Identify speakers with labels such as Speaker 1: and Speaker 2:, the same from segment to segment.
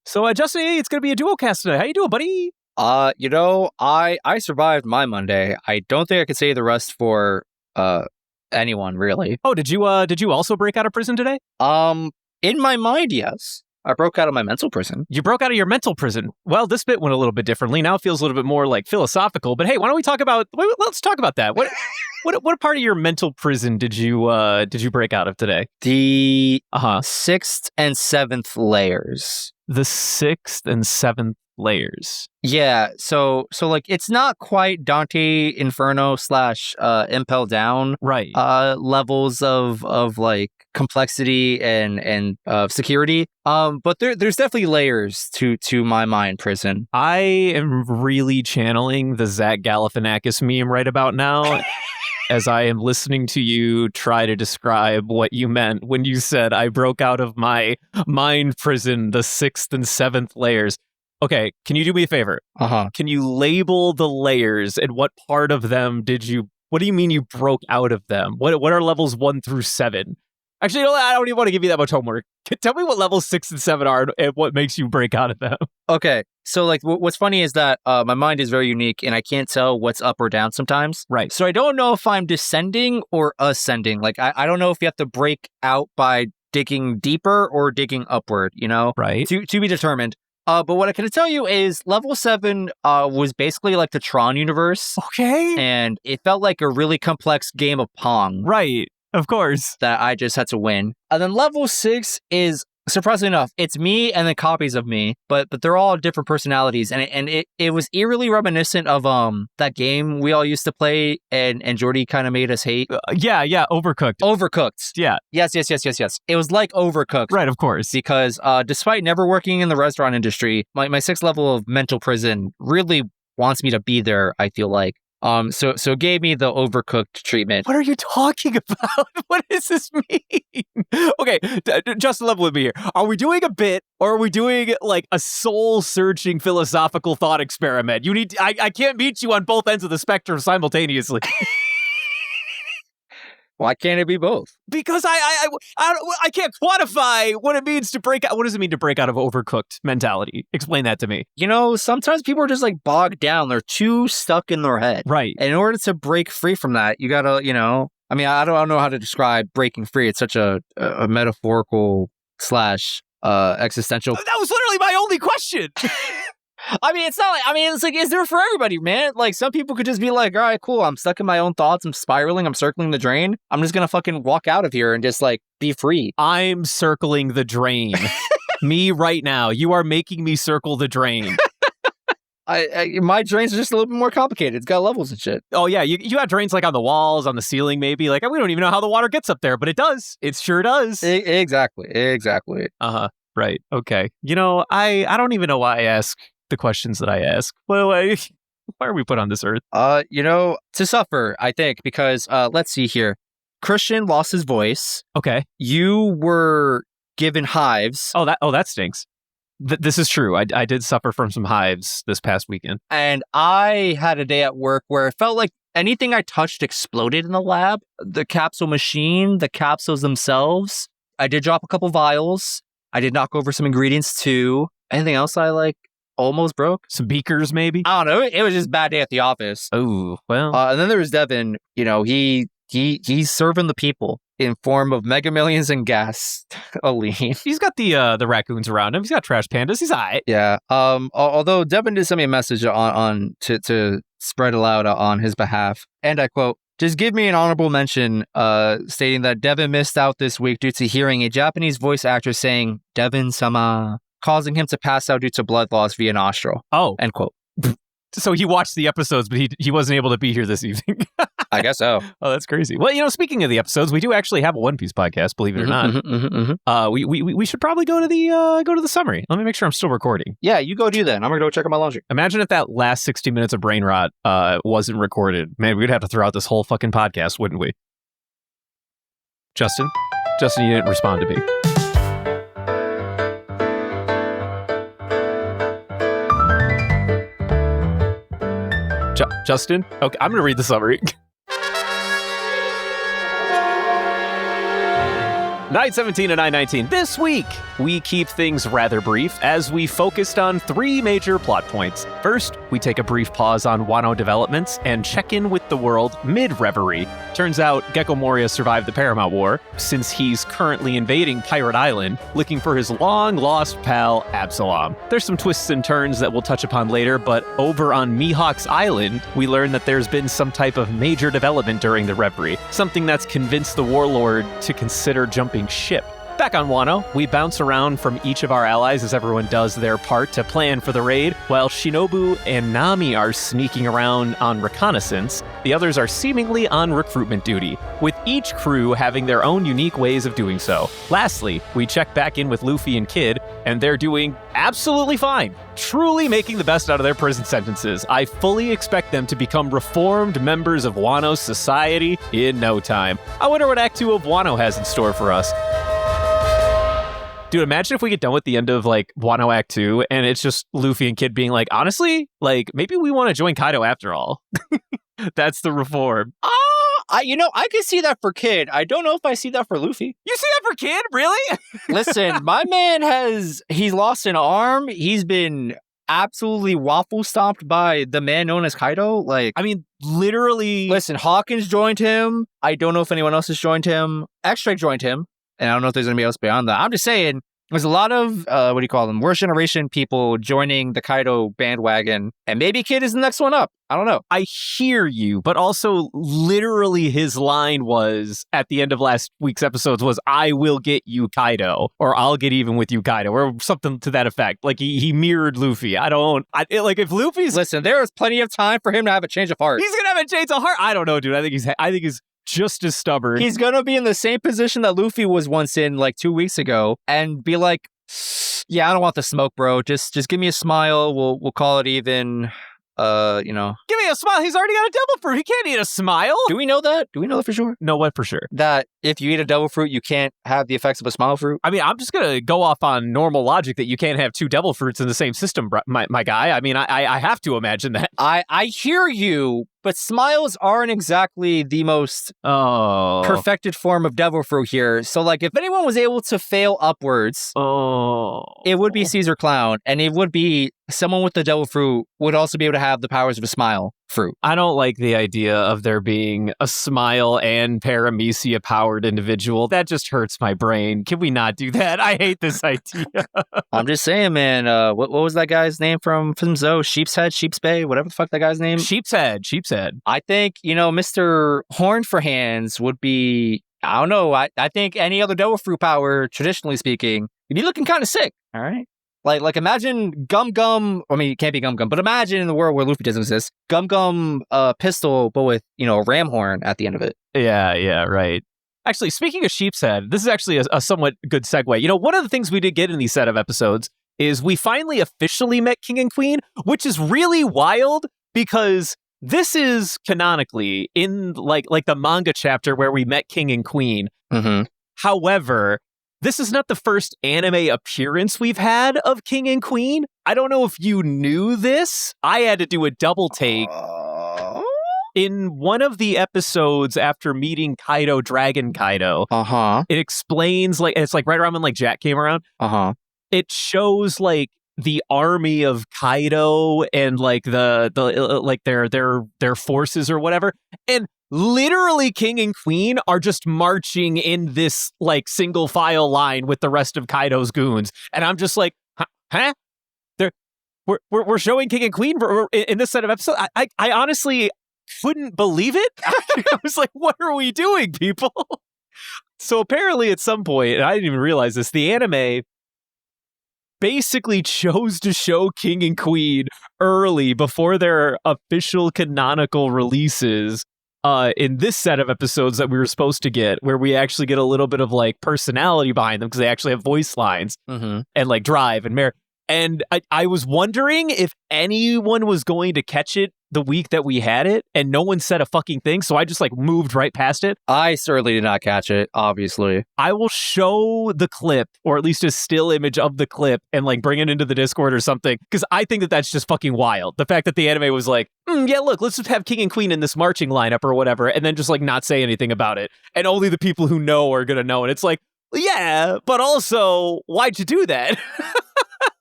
Speaker 1: So, Justin, hey, it's going to be a duo cast today. How you doing, buddy?
Speaker 2: I survived my Monday. I don't think I could say the rest for anyone really.
Speaker 1: Oh, did you also break out of prison today?
Speaker 2: In my mind, yes. I broke out of my mental prison.
Speaker 1: You broke out of your mental prison. Well, this bit went a little bit differently. Now it feels a little bit more like philosophical. But hey, why don't we talk about? Let's talk about that. What part of your mental prison did you break out of today?
Speaker 2: The 6th and 7th layers.
Speaker 1: The 6th and 7th layers.
Speaker 2: Yeah, so like it's not quite Dante Inferno / Impel Down
Speaker 1: right
Speaker 2: levels of like complexity and security. But there's definitely layers to my mind prison.
Speaker 1: I am really channeling the Zach Galifianakis meme right about now. As I am listening to you try to describe what you meant when you said I broke out of my mind prison, the 6th and 7th layers. Okay, can you do me a favor? Can you label the layers and what part of them what do you mean you broke out of them? What are levels 1 through 7? Actually, I don't even want to give you that much homework. Tell me what levels 6 and 7 are and what makes you break out of them.
Speaker 2: Okay, so like what's funny is that my mind is very unique and I can't tell what's up or down sometimes.
Speaker 1: Right.
Speaker 2: So I don't know if I'm descending or ascending. Like I don't know if you have to break out by digging deeper or digging upward, you know?
Speaker 1: Right.
Speaker 2: To be determined. But what I can tell you is level 7 was basically like the Tron universe.
Speaker 1: Okay.
Speaker 2: And it felt like a really complex game of Pong.
Speaker 1: Right. Of course.
Speaker 2: That I just had to win. And then level 6 is, surprisingly enough, it's me and the copies of me, but they're all different personalities. And it was eerily reminiscent of that game we all used to play and Jordy kind of made us hate.
Speaker 1: Yeah, Overcooked.
Speaker 2: Overcooked.
Speaker 1: Yeah.
Speaker 2: Yes. It was like Overcooked.
Speaker 1: Right, of course.
Speaker 2: Because despite never working in the restaurant industry, my 6th level of mental prison really wants me to be there, I feel like. So it gave me the Overcooked treatment.
Speaker 1: What are you talking about? What does this mean? Okay, just level with me here. Are we doing a bit or are we doing like a soul-searching philosophical thought experiment? I can't meet you on both ends of the spectrum simultaneously.
Speaker 2: Why can't it be both?
Speaker 1: Because I can't quantify what it means to break out. What does it mean to break out of Overcooked mentality? Explain that to me.
Speaker 2: You know, sometimes people are just like bogged down. They're too stuck in their head.
Speaker 1: Right.
Speaker 2: And in order to break free from that, you gotta, I mean, I don't know how to describe breaking free. It's such a metaphorical / existential.
Speaker 1: That was literally my only question.
Speaker 2: I mean, it's like, is there for everybody, man? Like, some people could just be like, all right, cool, I'm stuck in my own thoughts, I'm spiraling, I'm circling the drain. I'm just gonna fucking walk out of here and just, like, be free.
Speaker 1: I'm circling the drain. Me right now. You are making me circle the drain.
Speaker 2: My drains are just a little bit more complicated. It's got levels and shit.
Speaker 1: Oh, yeah, you have drains, like, on the walls, on the ceiling, maybe. Like, we don't even know how the water gets up there, but it does. It sure does.
Speaker 2: Exactly.
Speaker 1: Uh-huh, right, okay. You know, I don't even know why I ask the questions that I ask. Why are we put on this earth?
Speaker 2: To suffer, I think, because let's see here. Christian lost his voice.
Speaker 1: Okay.
Speaker 2: You were given hives.
Speaker 1: Oh, that stinks. This is true. I did suffer from some hives this past weekend.
Speaker 2: And I had a day at work where it felt like anything I touched exploded in the lab. The capsule machine, the capsules themselves. I did drop a couple vials. I did knock over some ingredients too. Anything else I almost broke?
Speaker 1: Some beakers, maybe?
Speaker 2: I don't know. It was just a bad day at the office.
Speaker 1: Oh, well.
Speaker 2: And then there was Devin. He's serving the people in form of Mega Millions and gasoline.
Speaker 1: He's got the raccoons around him. He's got trash pandas. He's all right.
Speaker 2: Yeah. Although Devin did send me a message on to spread it out on his behalf. And I quote, "Just give me an honorable mention stating that Devin missed out this week due to hearing a Japanese voice actor saying, Devin-sama, causing him to pass out due to blood loss via nostril."
Speaker 1: Oh.
Speaker 2: End quote.
Speaker 1: So he watched the episodes, but he wasn't able to be here this evening.
Speaker 2: I guess so.
Speaker 1: Oh, that's crazy. Well, speaking of the episodes, we do actually have a One Piece podcast, believe it or not. We should probably go to the summary. Let me make sure I'm still recording.
Speaker 2: Yeah, you go do that. I'm gonna go check out my laundry.
Speaker 1: Imagine if that last 60 minutes of brain rot wasn't recorded. Man, we'd have to throw out this whole fucking podcast, wouldn't we? Justin, you didn't respond to me. Justin? Okay, I'm going to read the summary. 917 and 919. This week, we keep things rather brief as we focused on 3 major plot points. First, we take a brief pause on Wano developments and check in with the world mid-Reverie. Turns out Gecko Moria survived the Paramount War, since he's currently invading Pirate Island, looking for his long-lost pal, Absalom. There's some twists and turns that we'll touch upon later, but over on Mihawk's Island, we learn that there's been some type of major development during the Reverie, something that's convinced the Warlord to consider jumping ship. Back on Wano, we bounce around from each of our allies as everyone does their part to plan for the raid, while Shinobu and Nami are sneaking around on reconnaissance. The others are seemingly on recruitment duty, with each crew having their own unique ways of doing so. Lastly, we check back in with Luffy and Kid, and they're doing absolutely fine, truly making the best out of their prison sentences. I fully expect them to become reformed members of Wano's society in no time. I wonder what Act 2 of Wano has in store for us. Dude, imagine if we get done with the end of, like, Wano Act 2, and it's just Luffy and Kid being like, honestly, like, maybe we want to join Kaido after all. That's the reform.
Speaker 2: I could see that for Kid. I don't know if I see that for Luffy.
Speaker 1: You see that for Kid? Really?
Speaker 2: Listen, my man he's lost an arm. He's been absolutely waffle stomped by the man known as Kaido. Like,
Speaker 1: I mean, literally.
Speaker 2: Listen, Hawkins joined him. I don't know if anyone else has joined him. X-Drake joined him. And I don't know if there's anybody else beyond that. I'm just saying, there's a lot of, worst generation people joining the Kaido bandwagon. And maybe Kid is the next one up. I don't know.
Speaker 1: I hear you, but also literally his line was, at the end of last week's episodes, was, I will get you, Kaido, or I'll get even with you, Kaido, or something to that effect. Like, he mirrored Luffy. If Luffy's...
Speaker 2: Listen, there is plenty of time for him to have a change of heart.
Speaker 1: He's going to have a change of heart? I don't know, dude. I think he's just as stubborn.
Speaker 2: He's gonna be in the same position that Luffy was once in, like 2 weeks ago, and be like, yeah, I don't want the smoke, bro. Just give me a smile. We'll call it even. Give
Speaker 1: me a smile. He's already got a devil fruit. He can't eat a smile.
Speaker 2: Do we know that? Do we know that for sure?
Speaker 1: No, what for sure?
Speaker 2: That if you eat a devil fruit, you can't have the effects of a smile fruit?
Speaker 1: I mean, I'm just going to go off on normal logic that you can't have 2 devil fruits in the same system, my guy. I mean, I have to imagine that.
Speaker 2: I hear you, but smiles aren't exactly the most perfected form of devil fruit here. So, like, if anyone was able to fail upwards, it would be Caesar Clown, and it would be someone with the devil fruit would also be able to have the powers of a smile fruit.
Speaker 1: I don't like the idea of there being a smile and paramecia powered individual. That just hurts my brain. Can we not do that? I hate this idea.
Speaker 2: I'm just saying, man. What was that guy's name from Zoe? Sheep's Head, Sheep's Bay, whatever the fuck that guy's name.
Speaker 1: Sheep's Head.
Speaker 2: I think, Mr. Horn for Hands would be, I don't know. I think any other devil fruit power, traditionally speaking, you'd be looking kind of sick. All right. Like imagine Gum Gum. I mean, it can't be Gum Gum, but imagine in the world where Luffy doesn't exist, Gum Gum pistol, but with a ram horn at the end of it.
Speaker 1: Yeah, right. Actually, speaking of Sheep's Head, this is actually a somewhat good segue. One of the things we did get in these set of episodes is we finally officially met King and Queen, which is really wild because this is canonically in like the manga chapter where we met King and Queen.
Speaker 2: Mm-hmm.
Speaker 1: However, this is not the first anime appearance we've had of King and Queen. I don't know if you knew this. I had to do a double take. In one of the episodes after meeting Kaido, Dragon Kaido, it explains, it's like right around when Jack came around. It shows the army of Kaido and their forces or whatever. And literally King and Queen are just marching in this single file line with the rest of Kaido's goons. And I'm just like, huh? We're showing King and Queen in this set of episodes. I honestly couldn't believe it. I was like, what are we doing, people? So apparently at some point, and I didn't even realize this, the anime basically chose to show King and Queen early before their official canonical releases in this set of episodes that we were supposed to get, where we actually get a little bit of personality behind them because they actually have voice lines and drive and merit. And I was wondering if anyone was going to catch it the week that we had it, and no one said a fucking thing, so I just moved right past it.
Speaker 2: I certainly did not catch it, obviously.
Speaker 1: I will show the clip, or at least a still image of the clip, and bring it into the Discord or something, because I think that that's just fucking wild. The fact that the anime was yeah, look, let's just have King and Queen in this marching lineup or whatever, and then just not say anything about it. And only the people who know are gonna know. And it's Yeah, but also, why'd you do that?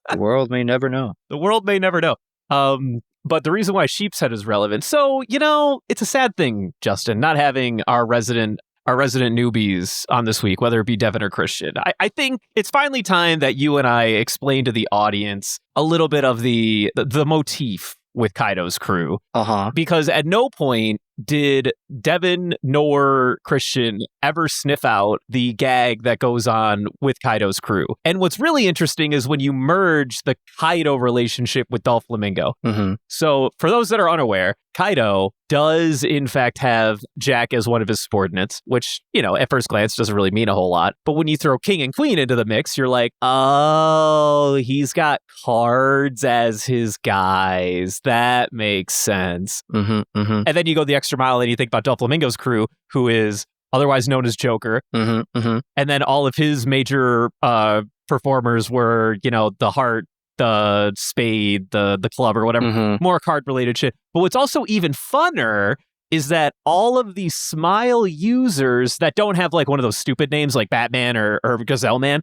Speaker 2: The world may never know.
Speaker 1: The world may never know. But the reason why Sheep's Head is relevant. So, it's a sad thing, Justin, not having our resident newbies on this week, whether it be Devin or Christian. I think it's finally time that you and I explain to the audience a little bit of the motif with Kaido's crew. Because at no point did Devin nor Christian ever sniff out the gag that goes on with Kaido's crew. And what's really interesting is when you merge the Kaido relationship with Doflamingo. So for those that are unaware, Kaido does in fact have Jack as one of his subordinates, which, at first glance doesn't really mean a whole lot. But when you throw King and Queen into the mix, you're like, oh, he's got Cards as his guys. That makes sense. And then you go the extra mile and you think about Doflamingo's crew, who is otherwise known as Joker. And then all of his major performers were, the Heart, the Spade, the Club, or whatever, more card-related shit. But what's also even funner is that all of these Smile users that don't have like one of those stupid names like Batman or Gazelle Man,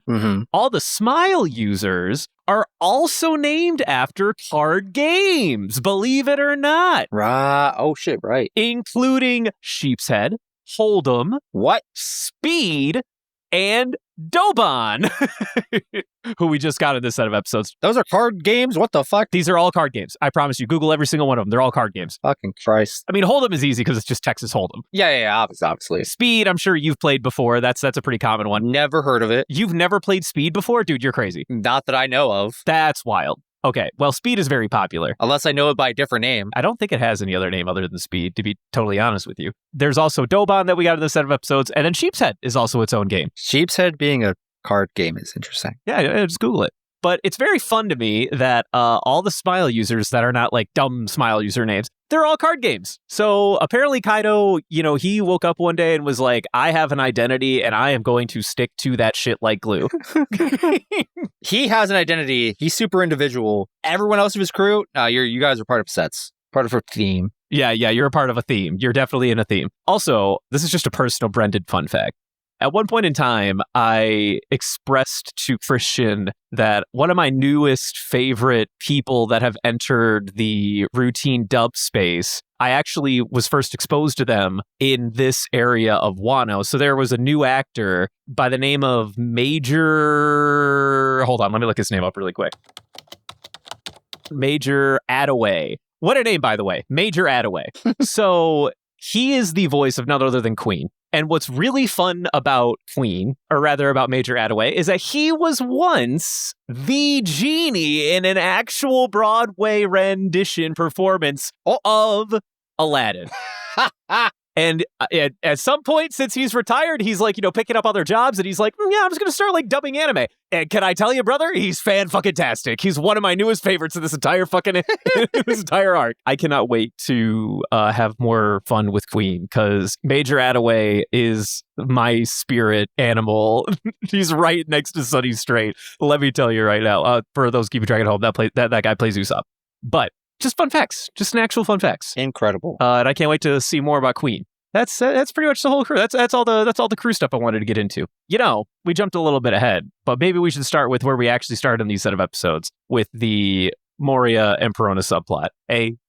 Speaker 1: all the Smile users are also named after card games, believe it or not.
Speaker 2: Right. Oh, shit, right.
Speaker 1: Including Sheep's Head, Hold'em, Speed, and Dobon, who we just got in this set of episodes.
Speaker 2: Those are card games? What the fuck?
Speaker 1: These are all card games. I promise you. Google every single one of them. They're all card games.
Speaker 2: Fucking Christ.
Speaker 1: I mean, Hold'em is easy because it's just Texas Hold'em.
Speaker 2: Yeah, obviously.
Speaker 1: Speed, I'm sure you've played before. That's a pretty common one.
Speaker 2: Never heard of it.
Speaker 1: You've never played Speed before? Dude, you're crazy.
Speaker 2: Not that I know of.
Speaker 1: That's wild. Okay, well, Speed is very popular.
Speaker 2: Unless I know it by a different name.
Speaker 1: I don't think it has any other name other than Speed, to be totally honest with you. There's also Dobon that we got in this set of episodes, and then Sheep's Head is also its own game.
Speaker 2: Sheep's Head being a card game is interesting.
Speaker 1: Yeah, just Google it. But it's very fun to me that all the Smile users that are not like dumb Smile usernames, they're all card games. So apparently Kaido, he woke up one day and was like, I have an identity and I am going to stick to that shit like glue.
Speaker 2: He has an identity. He's super individual. Everyone else of his crew, you guys are part of sets, part of her theme.
Speaker 1: Yeah, you're a part of a theme. You're definitely in a theme. Also, this is just a personal Brendan fun fact. At one point in time, I expressed to Christian that one of my newest favorite people that have entered the routine dub space, I actually was first exposed to them in this area of Wano. So there was a new actor by the name of Major... Hold on, let me look his name up really quick. Major Attaway. What a name, by the way. Major Attaway. So he is the voice of none other than Queen. And what's really fun about Queen, or rather about Major Attaway, is that he was once the genie in an actual Broadway rendition performance of Aladdin. And at some point, since he's retired, he's like, picking up other jobs, and he's like, yeah, I'm just going to start like dubbing anime. And can I tell you, brother, he's fan-fucking-tastic. He's one of my newest favorites of this entire fucking this entire arc. I cannot wait to have more fun with Queen, because Major Attaway is my spirit animal. He's right next to Sunny Straight. Let me tell you right now. For those keeping track at home, that guy plays Usopp. But just fun facts. Just an actual fun facts.
Speaker 2: Incredible.
Speaker 1: And I can't wait to see more about Queen. That's pretty much the whole crew. That's all the crew stuff I wanted to get into. We jumped a little bit ahead, but maybe we should start with where we actually started in these set of episodes, with the Moria and Perona subplot.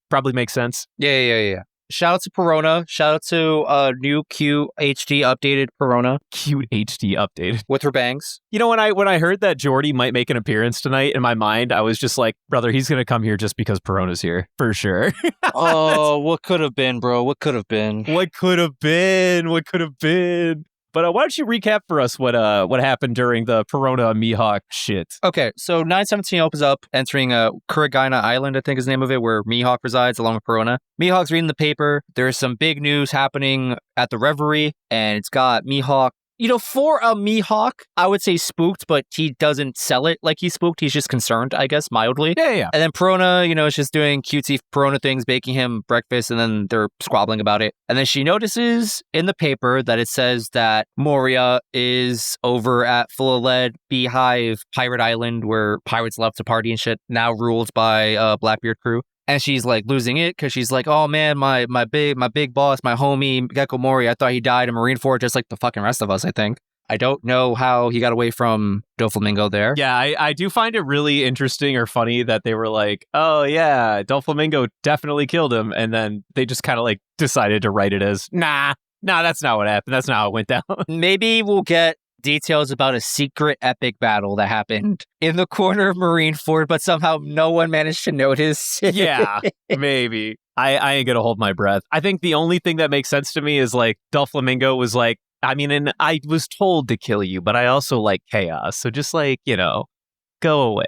Speaker 1: Probably makes sense.
Speaker 2: Yeah. Shout out to Perona. Shout out to new cute HD updated Perona.
Speaker 1: Cute HD updated.
Speaker 2: With her bangs.
Speaker 1: When I heard that Jordy might make an appearance tonight, in my mind, I was just like, brother, he's going to come here just because Perona's here. For sure.
Speaker 2: Oh, what could have been, bro? What could have been?
Speaker 1: What could have been? What could have been? But why don't you recap for us what happened during the Perona Mihawk shit?
Speaker 2: Okay, so 917 opens up, entering Kuragaina Island, I think is the name of it, where Mihawk resides along with Perona. Mihawk's reading the paper. There's some big news happening at the Reverie, and it's got Mihawk. For a Mihawk, I would say spooked, but he doesn't sell it like he's spooked. He's just concerned, I guess, mildly.
Speaker 1: Yeah.
Speaker 2: And then Perona, is just doing cutesy Perona things, baking him breakfast, and then they're squabbling about it. And then she notices in the paper that it says that Moria is over at Full of Lead Beehive Pirate Island, where pirates love to party and shit, now ruled by Blackbeard crew. And she's like losing it because she's like, oh man, my big boss, my homie Gecko Moria, I thought he died in Marineford just like the fucking rest of us, I think. I don't know how he got away from Doflamingo there.
Speaker 1: Yeah, I do find it really interesting or funny that they were like, oh yeah, Doflamingo definitely killed him. And then they just kind of like decided to write it as, nah, that's not what happened. That's not how it went down.
Speaker 2: Maybe we'll get details about a secret epic battle that happened in the corner of Marineford, but somehow no one managed to notice.
Speaker 1: Yeah, maybe. I ain't gonna hold my breath. I think the only thing that makes sense to me is like Doflamingo was like, I mean, and I was told to kill you, but I also like chaos. So just like, go away.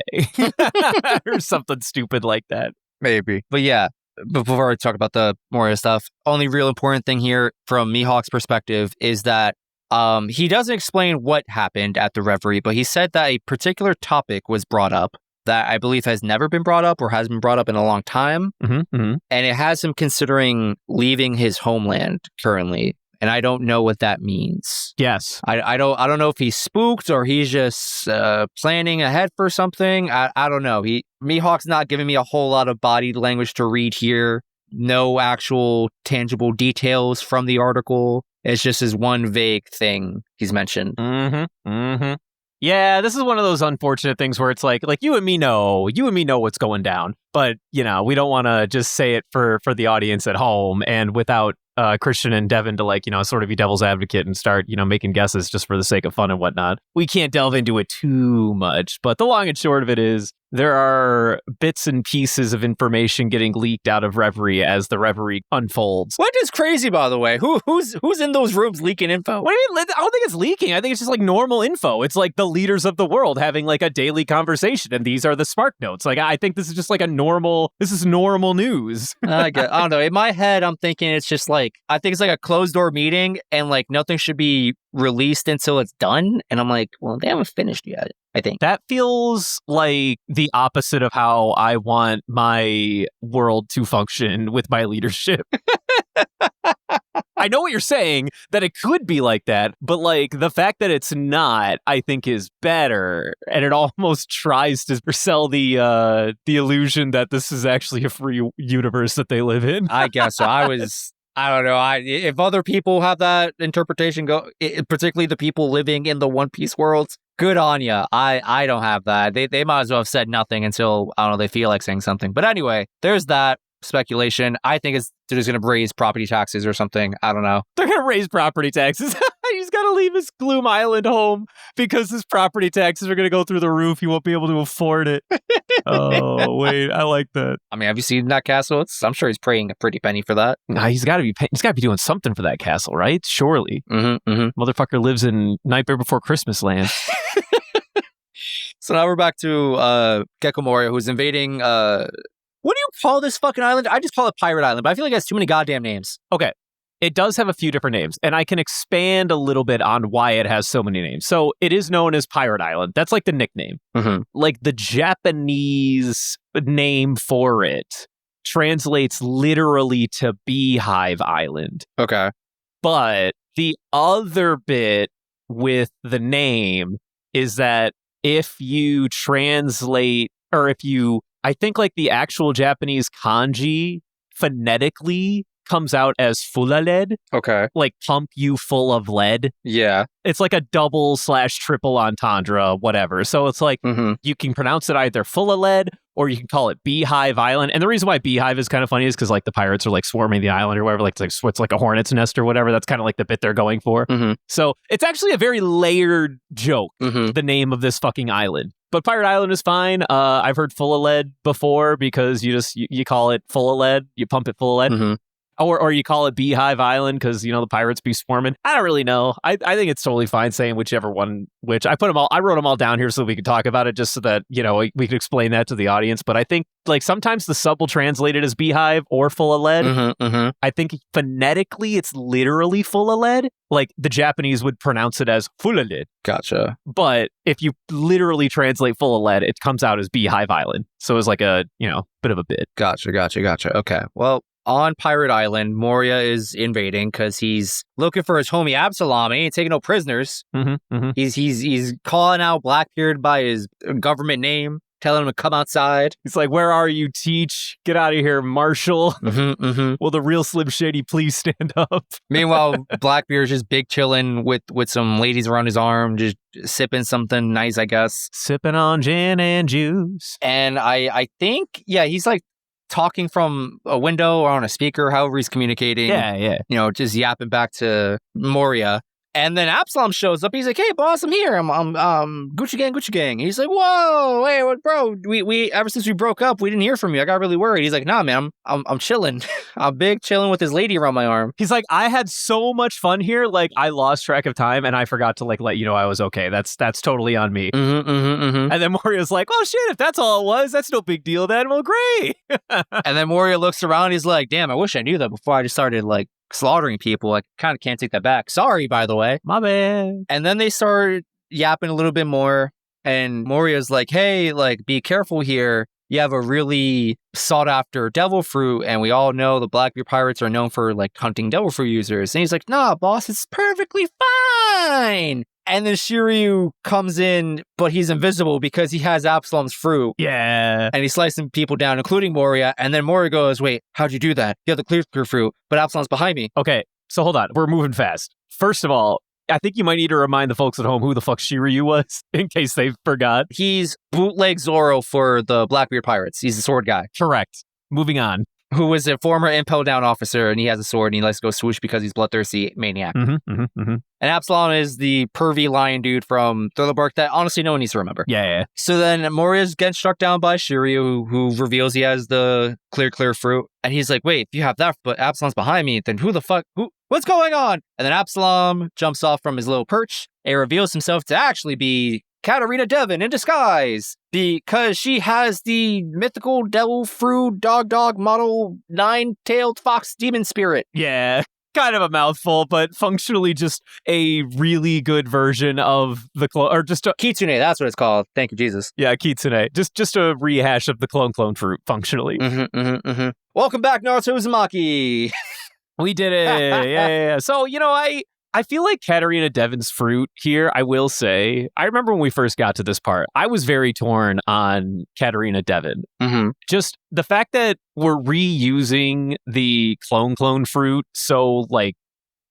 Speaker 1: Or something stupid like that.
Speaker 2: Maybe. But yeah, before I talk about the Moria stuff, only real important thing here from Mihawk's perspective is that he doesn't explain what happened at the Reverie, but he said that a particular topic was brought up that I believe has never been brought up or has been brought up in a long time. And it has him considering leaving his homeland currently. And I don't know what that means.
Speaker 1: Yes.
Speaker 2: I don't know if he's spooked or he's just planning ahead for something. I don't know. Mihawk's not giving me a whole lot of body language to read here. No actual tangible details from the article. It's just this one vague thing he's mentioned.
Speaker 1: Yeah, this is one of those unfortunate things where it's like you and me know what's going down, but we don't want to just say it for the audience at home and without Christian and Devin to sort of be devil's advocate and start making guesses just for the sake of fun and whatnot. We can't delve into it too much, but the long and short of it is there are bits and pieces of information getting leaked out of Reverie as the Reverie unfolds.
Speaker 2: What is crazy, by the way? Who's in those rooms leaking info?
Speaker 1: What do you mean? I don't think it's leaking. I think it's just like normal info. It's like the leaders of the world having like a daily conversation, and these are the Spark Notes. Like I think this is just like normal news.
Speaker 2: I don't know. In my head, I'm thinking it's just like, I think it's like a closed door meeting and like nothing should be released until it's done. And I'm like, well, they haven't finished yet, I think.
Speaker 1: That feels like the opposite of how I want my world to function with my leadership. I know what you're saying, that it could be like that, but like the fact that it's not, I think is better. And it almost tries to sell the illusion that this is actually a free universe that they live in.
Speaker 2: I guess so. I don't know. If other people have that interpretation, particularly the people living in the One Piece worlds, good on you. I don't have that. They might as well have said nothing until, I don't know, they feel like saying something. But anyway, there's that speculation. I think they're just going to raise property taxes or something. I don't know.
Speaker 1: They're going to raise property taxes. He's got to leave his Gloom Island home because his property taxes are going to go through the roof. He won't be able to afford it. Oh, wait. I like that.
Speaker 2: I mean, have you seen that castle? I'm sure he's paying a pretty penny for that.
Speaker 1: Nah, he's got to be doing something for that castle, right? Surely. Motherfucker lives in Nightmare Before Christmas land.
Speaker 2: So now we're back to Gecko Moria, who's invading... what do you call this fucking island? I just call it Pirate Island, but I feel like it has too many goddamn names.
Speaker 1: Okay. It does have a few different names, and I can expand a little bit on why it has so many names. So it is known as Pirate Island. That's like the nickname. Like the Japanese name for it translates literally to Beehive Island.
Speaker 2: Okay.
Speaker 1: But the other bit with the name is that if you translate, or I think like the actual Japanese kanji phonetically comes out as fulaled.
Speaker 2: Okay.
Speaker 1: Like pump you full of lead.
Speaker 2: Yeah.
Speaker 1: It's like a double/triple entendre, whatever. So it's like you can pronounce it either full of lead or you can call it Beehive Island. And the reason why Beehive is kind of funny is because like the pirates are like swarming the island or whatever. Like it's like a hornet's nest or whatever. That's kind of like the bit they're going for. So it's actually a very layered joke, the name of this fucking island. But Pirate Island is fine. I've heard full of lead before because you call it full of lead. You pump it full of lead. Or you call it Beehive Island because, the pirates be swarming. I don't really know. I think it's totally fine saying whichever one, which I wrote them all down here so we could talk about it just so that, we could explain that to the audience. But I think like sometimes the sub will translate it as Beehive or full of lead. I think phonetically it's literally full of lead. Like the Japanese would pronounce it as full of lead.
Speaker 2: Gotcha.
Speaker 1: But if you literally translate full of lead, it comes out as Beehive Island. So it's like a, bit of a bit.
Speaker 2: Gotcha. Okay. Well, on Pirate Island, Moria is invading because he's looking for his homie Absalom. He ain't taking no prisoners. He's calling out Blackbeard by his government name. telling him to come outside.
Speaker 1: He's like, where are you, Teach? Get out of here, Marshall. Will the real Slim Shady please stand up?
Speaker 2: Meanwhile, Blackbeard's just big chilling with some ladies around his arm, just sipping something nice, I guess.
Speaker 1: Sipping on gin and juice.
Speaker 2: And I think, he's like talking from a window or on a speaker, however he's communicating.
Speaker 1: Yeah.
Speaker 2: Just yapping back to Moria. And then Absalom shows up. He's like, "Hey, boss, I'm here. I'm Gucci Gang. And he's like, "Whoa, hey, what, bro? We ever since we broke up, we didn't hear from you. I got really worried." He's like, "Nah, man, I'm chilling. I'm big chilling with this lady around my arm."
Speaker 1: He's like, "I had so much fun here. Like, I lost track of time, and I forgot to like let you know I was okay. That's totally on me." And then Moria's like, "Oh shit, if that's all it was, that's no big deal then. Well, great."
Speaker 2: And then Moria looks around. He's like, "Damn, I wish I knew that before I just started like slaughtering people. I kind of can't take that back. Sorry, by the way.
Speaker 1: My bad."
Speaker 2: And then they start yapping a little bit more. And Moria's like, "Hey, like, be careful here. You have a really sought after devil fruit. And we all know the Blackbeard pirates are known for like hunting devil fruit users." And he's like, "Nah, boss, it's perfectly fine." And then Shiryu comes in, but he's invisible because he has Absalom's fruit.
Speaker 1: Yeah.
Speaker 2: And he's slicing people down, including Moria. And then Moria goes, "Wait, how'd you do that? You have the clear fruit, but Absalom's behind me."
Speaker 1: Okay, so hold on. We're moving fast. First of all, I think you might need to remind the folks at home who the fuck Shiryu was, in case they forgot.
Speaker 2: He's bootleg Zoro for the Blackbeard pirates. He's the sword guy.
Speaker 1: Correct. Moving on.
Speaker 2: Who was a former Impel Down officer, and he has a sword, and he likes to go swoosh because he's bloodthirsty maniac. And Absalom is the pervy lion dude from Thriller Bark that honestly no one needs to remember.
Speaker 1: Yeah.
Speaker 2: So then Moria's getting struck down by Shiryu, who reveals he has the clear fruit. And he's like, "Wait, if you have that, but Absalom's behind me, then who the fuck? What's going on?" And then Absalom jumps off from his little perch and reveals himself to actually be Katarina Devon in disguise, because she has the mythical devil fruit dog model 9-tailed fox demon spirit.
Speaker 1: Yeah. Kind of a mouthful, but functionally just a really good version of the clone, or just a
Speaker 2: Kitsune, that's what it's called. Thank you, Jesus.
Speaker 1: Yeah, Kitsune. Just a rehash of the clone fruit, functionally.
Speaker 2: Welcome back, Naruto Uzumaki.
Speaker 1: We did it. Yeah. So, I feel like Katarina Devon's fruit here, I will say, I remember when we first got to this part, I was very torn on Katarina Devon. Just the fact that we're reusing the clone fruit so, like,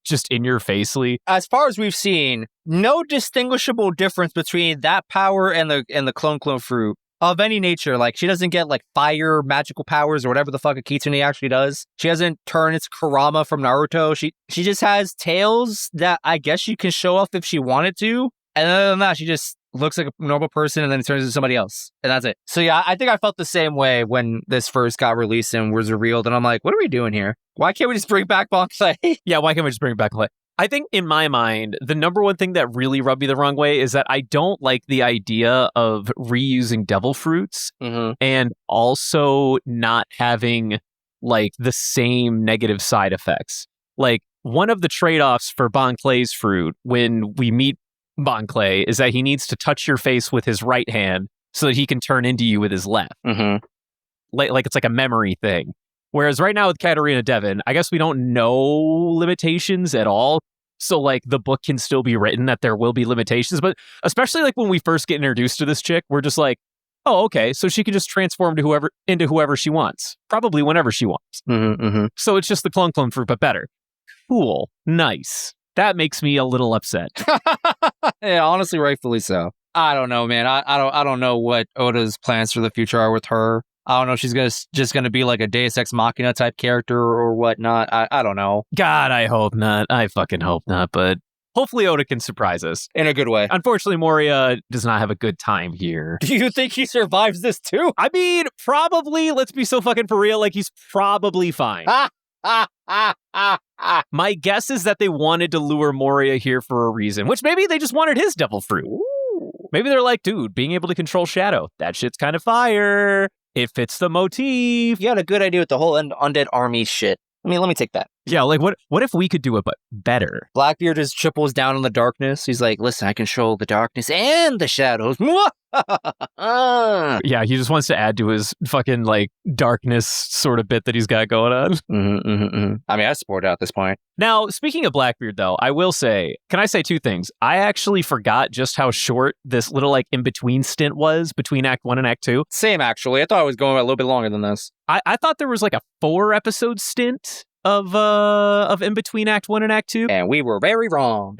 Speaker 1: just in your facely.
Speaker 2: As far as we've seen, no distinguishable difference between that power and the clone fruit of any nature. Like, she doesn't get like fire magical powers or whatever the fuck a Kitsune actually does. She doesn't turn its Kurama from Naruto. She just has tails that I guess she can show off if she wanted to. And other than that, she just looks like a normal person and then turns into somebody else. And that's it. So yeah, I think I felt the same way when this first got released and was revealed. And I'm like, what are we doing here? Why can't we just bring back Bon Clay?
Speaker 1: Yeah, why can't we just bring back Clay? I think in my mind, the number one thing that really rubbed me the wrong way is that I don't like the idea of reusing devil fruits and also not having like the same negative side effects. Like, one of the trade-offs for Bon Clay's fruit when we meet Bon Clay is that he needs to touch your face with his right hand so that he can turn into you with his left. Like it's like a memory thing. Whereas right now with Katarina Devon, I guess we don't know limitations at all. So like the book can still be written that there will be limitations. But especially like when we first get introduced to this chick, we're just like, oh, okay. So she can just transform into whoever she wants. Probably whenever she wants. So it's just the clone fruit, but better. Cool. Nice. That makes me a little upset.
Speaker 2: Yeah, honestly, rightfully so. I don't know, man. I don't know what Oda's plans for the future are with her. I don't know if she's just gonna be like a Deus Ex Machina type character or whatnot. I don't know.
Speaker 1: God, I hope not. I fucking hope not. But hopefully Oda can surprise us.
Speaker 2: In a good way.
Speaker 1: Unfortunately, Moria does not have a good time here.
Speaker 2: Do you think he survives this too?
Speaker 1: I mean, probably. Let's be so fucking for real. Like, he's probably fine. My guess is that they wanted to lure Moria here for a reason, which maybe they just wanted his devil fruit.
Speaker 2: Ooh.
Speaker 1: Maybe they're like, dude, being able to control shadow, that shit's kind of fire. It fits the motif.
Speaker 2: You had a good idea with the whole undead army shit. I mean, let me take that.
Speaker 1: Yeah, like what if we could do it but better?
Speaker 2: Blackbeard just triples down in the darkness. He's like, listen, I control the darkness and the shadows.
Speaker 1: Yeah, he just wants to add to his fucking like darkness sort of bit that he's got going on.
Speaker 2: I mean, I support it at this point.
Speaker 1: Now, speaking of Blackbeard, though, I will say, can I say two things? I actually forgot just how short this little like in-between stint was between Act 1 and Act 2.
Speaker 2: Same, actually. I thought it was going a little bit longer than this.
Speaker 1: I thought there was like a 4-episode stint of in between Act 1 and Act 2.
Speaker 2: And we were very wrong.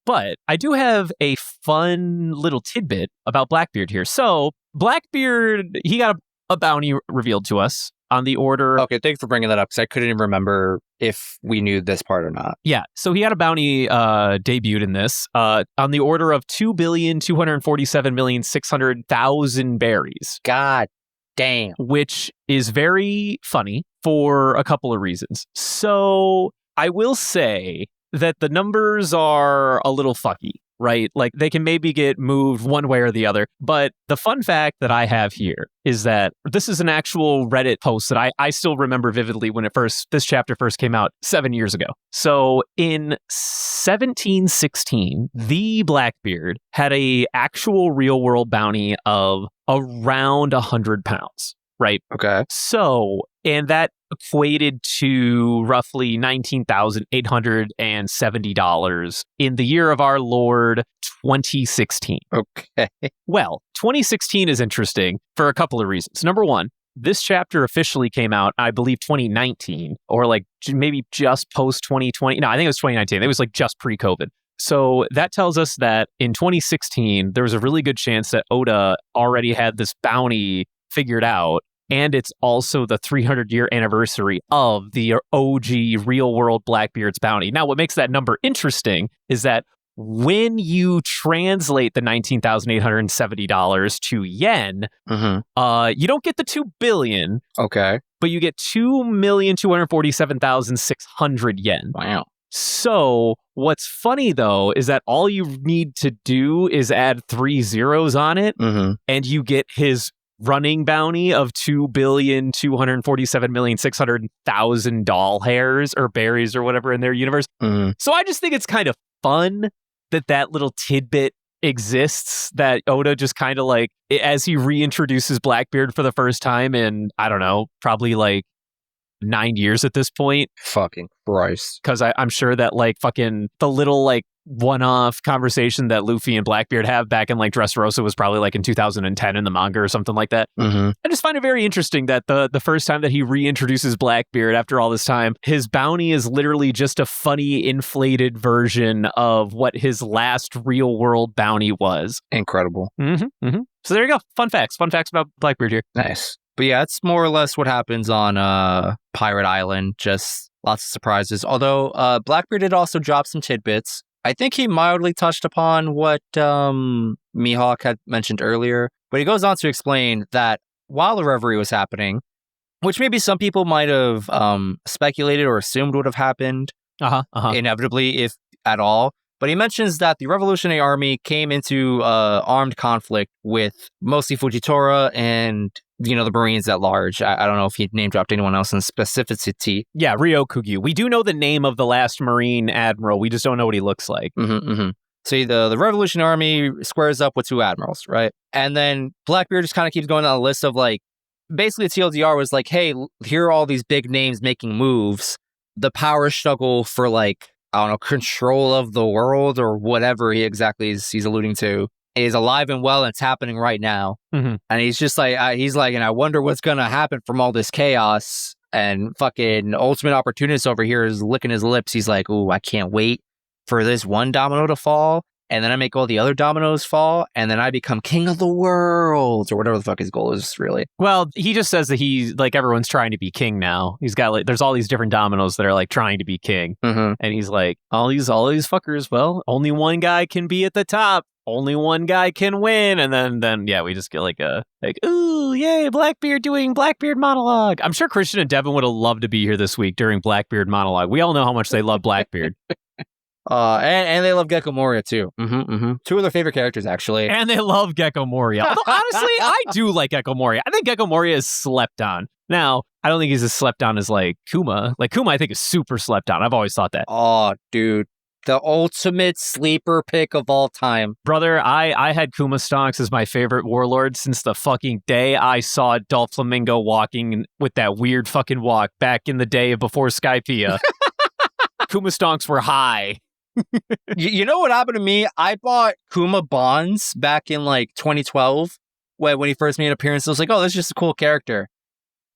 Speaker 1: But I do have a fun little tidbit about Blackbeard here. So Blackbeard, he got a bounty revealed to us on the order.
Speaker 2: Okay, thanks for bringing that up because I couldn't even remember if we knew this part or not.
Speaker 1: Yeah, so he had a bounty debuted in this on the order of 2,247,600,000 berries.
Speaker 2: God damn.
Speaker 1: Which is very funny for a couple of reasons. So I will say that the numbers are a little fucky, right? Like they can maybe get moved one way or the other. But the fun fact that I have here is that this is an actual Reddit post that I still remember vividly when this chapter first came out 7 years ago. So in 1716, the Blackbeard had a actual real world bounty of around 100 pounds, right?
Speaker 2: Okay.
Speaker 1: So, and that equated to roughly $19,870 in the year of our Lord 2016.
Speaker 2: Okay.
Speaker 1: Well, 2016 is interesting for a couple of reasons. Number one, this chapter officially came out, I believe, 2019, or like maybe just post 2020. No, I think it was 2019. It was like just pre-COVID. So that tells us that in 2016, there was a really good chance that Oda already had this bounty figured out. And it's also the 300-year anniversary of the OG real-world Blackbeard's bounty. Now, what makes that number interesting is that when you translate the $19,870 to yen, you don't get the $2 billion.
Speaker 2: Okay.
Speaker 1: But you get 2,247,600 yen.
Speaker 2: Wow.
Speaker 1: So what's funny, though, is that all you need to do is add 3 zeros on it, and you get his running bounty of 2,247,600,000 doll hairs or berries or whatever in their universe. So I just think it's kind of fun that little tidbit exists, that Oda just kind of like, as he reintroduces Blackbeard for the first time in, I don't know, probably like 9 years at this point.
Speaker 2: Fucking Christ.
Speaker 1: Because I'm sure that like fucking the little like one-off conversation that Luffy and Blackbeard have back in like Dressrosa was probably like in 2010 in the manga or something like that. I just find it very interesting that the first time that he reintroduces Blackbeard after all this time, his bounty is literally just a funny inflated version of what his last real world bounty was.
Speaker 2: Incredible.
Speaker 1: So there you go. Fun facts about Blackbeard here.
Speaker 2: Nice. But yeah, it's more or less what happens on Pirate Island. Just lots of surprises. Although Blackbeard did also drop some tidbits. I think he mildly touched upon what Mihawk had mentioned earlier, but he goes on to explain that while the Reverie was happening, which maybe some people might have speculated or assumed would have happened inevitably, if at all, but he mentions that the Revolutionary Army came into armed conflict with mostly Fujitora and, you know, the Marines at large. I don't know if he name dropped anyone else in specificity.
Speaker 1: Yeah, Ryokugyu. We do know the name of the last Marine admiral. We just don't know what he looks like.
Speaker 2: So the Revolutionary Army squares up with 2 admirals, right? And then Blackbeard just kind of keeps going down a list of like, basically TLDR was like, hey, here are all these big names making moves. The power struggle for like, I don't know, control of the world or whatever he's alluding to is alive and well, and it's happening right now. And he's just like, and I wonder what's going to happen from all this chaos. And fucking Ultimate Opportunist over here is licking his lips. He's like, ooh, I can't wait for this one domino to fall. And then I make all the other dominoes fall. And then I become king of the world, or whatever the fuck his goal is, really.
Speaker 1: Well, he just says that he's like, everyone's trying to be king now. He's got like, there's all these different dominoes that are like trying to be king. And he's like, all these fuckers, well, only one guy can be at the top. Only one guy can win. And then yeah, we just get like ooh, yay, Blackbeard doing Blackbeard monologue. I'm sure Christian and Devin would have loved to be here this week during Blackbeard monologue. We all know how much they love Blackbeard.
Speaker 2: And they love Gecko Moria too. 2 of their favorite characters, actually.
Speaker 1: And they love Gecko Moria. Although honestly, I do like Gecko Moria. I think Gecko Moria is slept on. Now, I don't think he's as slept on as like Kuma. Like Kuma, I think is super slept on. I've always thought that.
Speaker 2: Oh, dude. The ultimate sleeper pick of all time.
Speaker 1: Brother, I had Kuma Stonks as my favorite warlord since the fucking day I saw Doflamingo walking with that weird fucking walk back in the day before Skypiea. Kuma Stonks were high.
Speaker 2: You know what happened to me? I bought Kuma Bonds back in like 2012 when he first made an appearance. I was like, oh, that's just a cool character.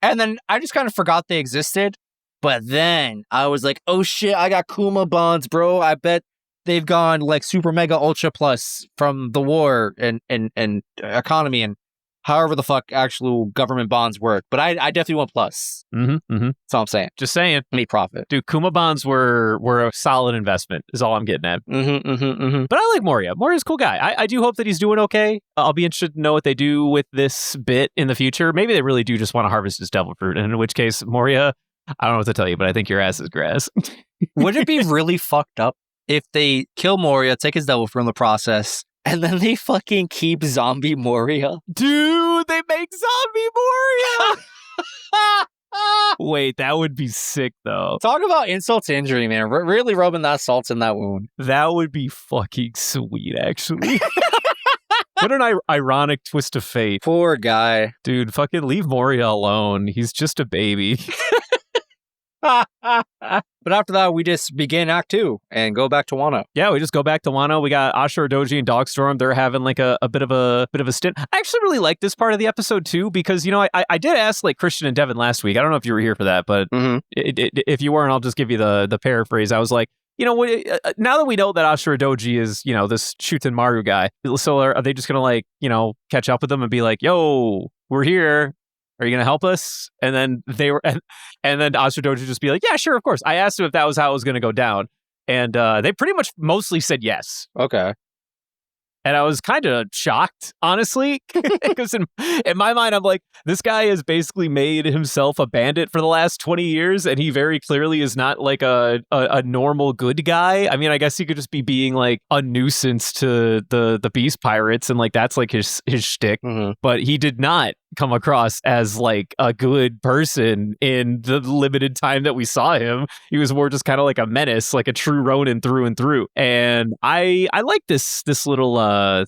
Speaker 2: And then I just kind of forgot they existed. But then I was like, oh shit, I got Kuma Bonds, bro. I bet they've gone like super mega ultra plus from the war and economy and however the fuck actual government bonds work. But I definitely want plus. That's all I'm saying.
Speaker 1: Just saying.
Speaker 2: Need profit.
Speaker 1: Dude, Kuma Bonds were a solid investment is all I'm getting at. But I like Moria. Moria's a cool guy. I do hope that he's doing okay. I'll be interested to know what they do with this bit in the future. Maybe they really do just want to harvest his devil fruit. And in which case, Moria, I don't know what to tell you, but I think your ass is grass.
Speaker 2: Would it be really fucked up if they kill Moria, take his devil fruit in the process, and then they fucking keep zombie Moria?
Speaker 1: Dude, they make zombie Moria! Wait, that would be sick, though.
Speaker 2: Talk about insult to injury, man. Really rubbing that salt in that wound.
Speaker 1: That would be fucking sweet, actually. What an ironic twist of fate.
Speaker 2: Poor guy.
Speaker 1: Dude, fucking leave Moria alone. He's just a baby.
Speaker 2: But after that, we just begin Act 2 and go back to Wano.
Speaker 1: Yeah, we just go back to Wano. We got Ashura Doji and Dogstorm. They're having like a bit of a stint. I actually really like this part of the episode too, because you know I did ask like Christian and Devin last week. I don't know if you were here for that, but if you weren't, I'll just give you the paraphrase. I was like, you know, now that we know that Ashura Doji is, you know, this Shuten Maru guy, so are they just gonna like, you know, catch up with them and be like, yo, we're here. Are you going to help us? And then and then Ashura Doji just be like, yeah, sure, of course. I asked him if that was how it was going to go down. And they pretty much mostly said yes.
Speaker 2: Okay.
Speaker 1: And I was kind of shocked, honestly, because in my mind, I'm like, this guy has basically made himself a bandit for the last 20 years, and he very clearly is not like a normal good guy. I mean, I guess he could just be being like a nuisance to the Beast Pirates, and like that's like his shtick. But he did not come across as like a good person in the limited time that we saw him. He was more just kind of like a menace, like a true Ronin through and through. And I like this little a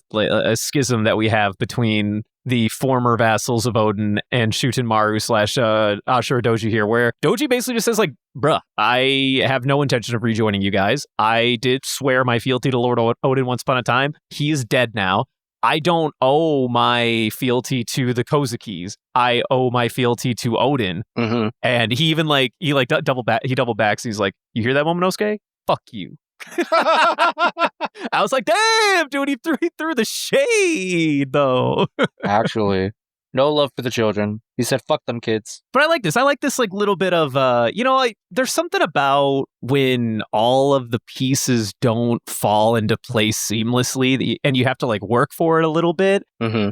Speaker 1: schism that we have between the former vassals of Odin and Shuten Maru / Ashura Doji here, where Doji basically just says like, bruh, I have no intention of rejoining you guys. I did swear my fealty to Lord Odin once upon a time. He is dead now. I don't owe my fealty to the Kozakis. I owe my fealty to Odin. And he even like, he double backs. He's like, you hear that, Momonosuke? Fuck you. I was like, damn, dude, he threw the shade, though.
Speaker 2: Actually, no love for the children. He said, fuck them kids.
Speaker 1: But I like this. I like this like little bit of, you know, like there's something about when all of the pieces don't fall into place seamlessly and you have to like work for it a little bit.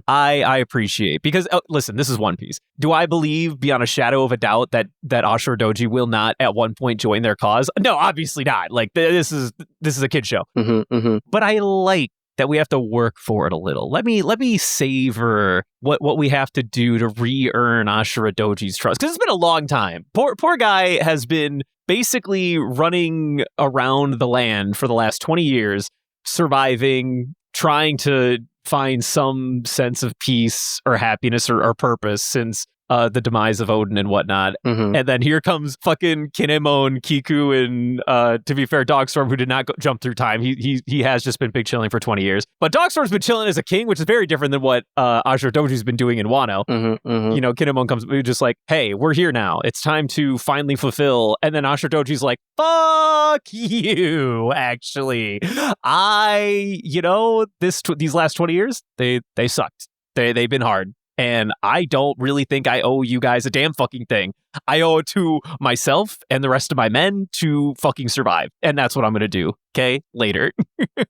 Speaker 1: I appreciate, because listen, this is One Piece. Do I believe beyond a shadow of a doubt that Ashura Doji will not at one point join their cause? No, obviously not. Like this is a kid show. But I like that we have to work for it a little. Let me savor what we have to do to re-earn Ashura Doji's trust, because it's been a long time. Poor guy has been basically running around the land for the last 20 years, surviving, trying to find some sense of peace or happiness or purpose since the demise of Odin and whatnot. And then here comes fucking Kinemon, Kiku, and to be fair, Dogstorm, who did not jump through time. He has just been big chilling for 20 years. But Dogstorm's been chilling as a king, which is very different than what Ashura Doji's been doing in Wano. You know, Kinemon comes just like, hey, we're here now. It's time to finally fulfill. And then Ashura Doji's like, fuck you, actually. You know, these last 20 years, they sucked. They've been hard. And I don't really think I owe you guys a damn fucking thing. I owe it to myself and the rest of my men to fucking survive. And that's what I'm going to do. Okay? Later.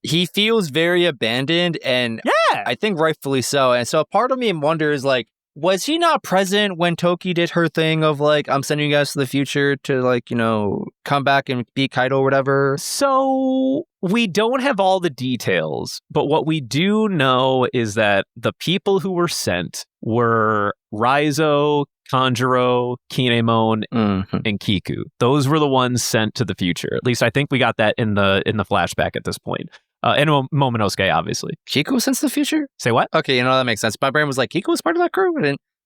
Speaker 2: He feels very abandoned, and yeah, I think rightfully so. And so part of me wonders, like, was he not present when Toki did her thing of like, I'm sending you guys to the future to like, you know, come back and beat Kaido or whatever?
Speaker 1: So we don't have all the details, but what we do know is that the people who were sent were Raizo, Tanjiro, Kinemon,
Speaker 2: Mm-hmm.
Speaker 1: and Kiku. Those were the ones sent to the future. At least I think we got that in the flashback at this point. And Momonosuke, obviously.
Speaker 2: Kiku was sent to the future?
Speaker 1: Say what?
Speaker 2: Okay, that makes sense. My brain was like, Kiku was part of that crew?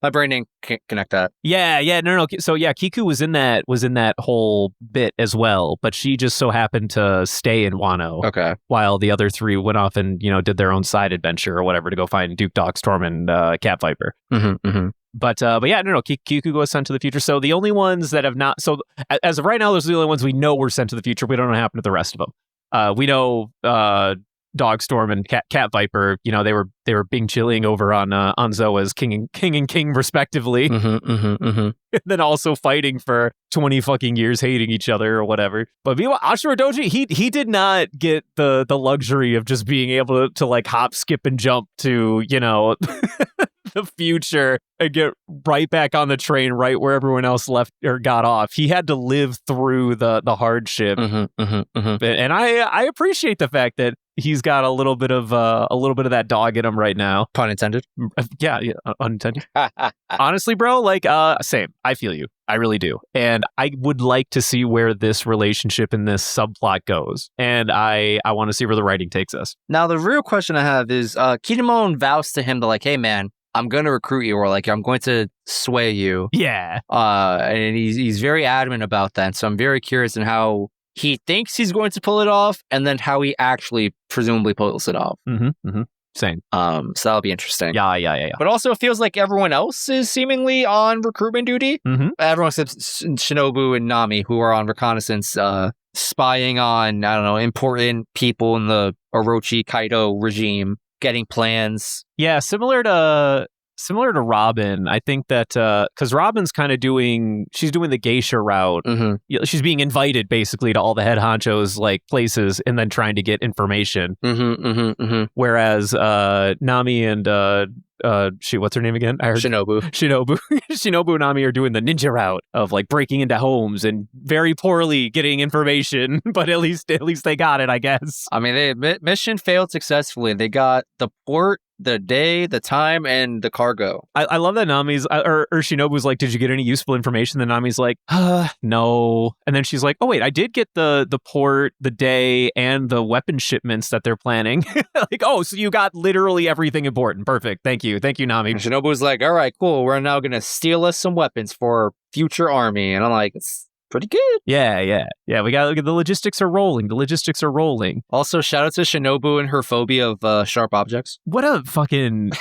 Speaker 2: My brain didn't connect that.
Speaker 1: Yeah, no. So yeah, Kiku was in that whole bit as well, but she just so happened to stay in Wano.
Speaker 2: Okay.
Speaker 1: While the other three went off and did their own side adventure or whatever to go find Duke Dogstorm and Cat Viper.
Speaker 2: Mm-hmm, mm-hmm.
Speaker 1: But yeah, no. Kiku was sent to the future. So the only ones that have not. So as of right now, those are the only ones we know were sent to the future. We don't know what happened to the rest of them. We know Dogstorm and Cat Viper. They were being chilling over on Zoa's King and King respectively.
Speaker 2: Mm-hmm, mm-hmm, mm-hmm.
Speaker 1: And then also fighting for 20 fucking years, hating each other or whatever. But meanwhile, Ashura Doji, he did not get the luxury of just being able to like hop, skip, and jump to the future and get right back on the train right where everyone else left or got off. He had to live through the hardship.
Speaker 2: Mm-hmm, mm-hmm, mm-hmm.
Speaker 1: And I appreciate the fact that he's got a little bit of that dog in him right now.
Speaker 2: Pun intended.
Speaker 1: Yeah, unintended. Honestly, bro, like same. I feel you. I really do. And I would like to see where this relationship and this subplot goes. And I want to see where the writing takes us.
Speaker 2: Now, the real question I have is Kinemon vows to him to like, hey, man, I'm going to recruit you, or like, I'm going to sway you.
Speaker 1: Yeah.
Speaker 2: And he's very adamant about that. So I'm very curious in how he thinks he's going to pull it off and then how he actually presumably pulls it off.
Speaker 1: Mm-hmm, mm-hmm. Same.
Speaker 2: So that'll be interesting.
Speaker 1: Yeah.
Speaker 2: But also it feels like everyone else is seemingly on recruitment duty.
Speaker 1: Mm-hmm.
Speaker 2: Everyone except Shinobu and Nami, who are on reconnaissance, spying on, I don't know, important people in the Orochi Kaido regime, getting plans.
Speaker 1: Yeah, similar to Robin. I think that because Robin's kind of she's doing the geisha route.
Speaker 2: Mm-hmm.
Speaker 1: She's being invited basically to all the head honchos like places and then trying to get information.
Speaker 2: Mm-hmm, mm-hmm, mm-hmm.
Speaker 1: Whereas Nami and what's her name again?
Speaker 2: Shinobu
Speaker 1: and Nami are doing the ninja route of like breaking into homes and very poorly getting information, but at least they got it, I guess.
Speaker 2: I mean, mission failed successfully. They got the port, the day, the time, and the cargo.
Speaker 1: I love that Nami's or Shinobu's like, did you get any useful information? Then Nami's like, no. And then she's like, oh wait, I did get the port, the day, and the weapon shipments that they're planning. Like, oh, so you got literally everything important. Perfect. Thank you, Nami.
Speaker 2: And Shinobu's like, all right, cool. We're now gonna steal us some weapons for future army. And I'm like, it's pretty good.
Speaker 1: Yeah. We got the logistics are rolling.
Speaker 2: Also, shout out to Shinobu and her phobia of sharp objects.
Speaker 1: What a fucking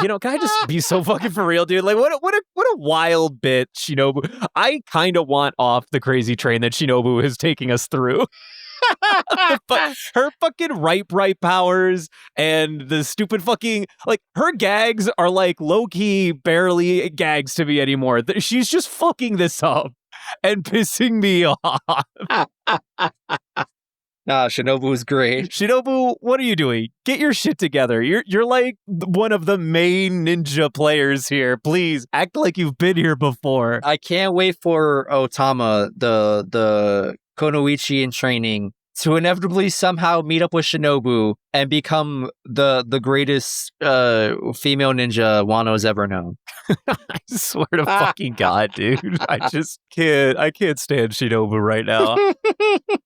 Speaker 1: can I just be so fucking for real, dude? Like, what a wild bit, Shinobu. I kind of want off the crazy train that Shinobu is taking us through. But her fucking ripe powers and the stupid fucking like her gags are like low-key barely gags to me anymore. She's just fucking this up and pissing me off.
Speaker 2: Nah, Shinobu's great.
Speaker 1: Shinobu, what are you doing? Get your shit together. You're like one of the main ninja players here. Please act like you've been here before.
Speaker 2: I can't wait for Otama, the Konoichi in training, to inevitably somehow meet up with Shinobu and become the greatest female ninja Wano's ever known.
Speaker 1: I swear to fucking God, dude. I can't stand Shinobu right now.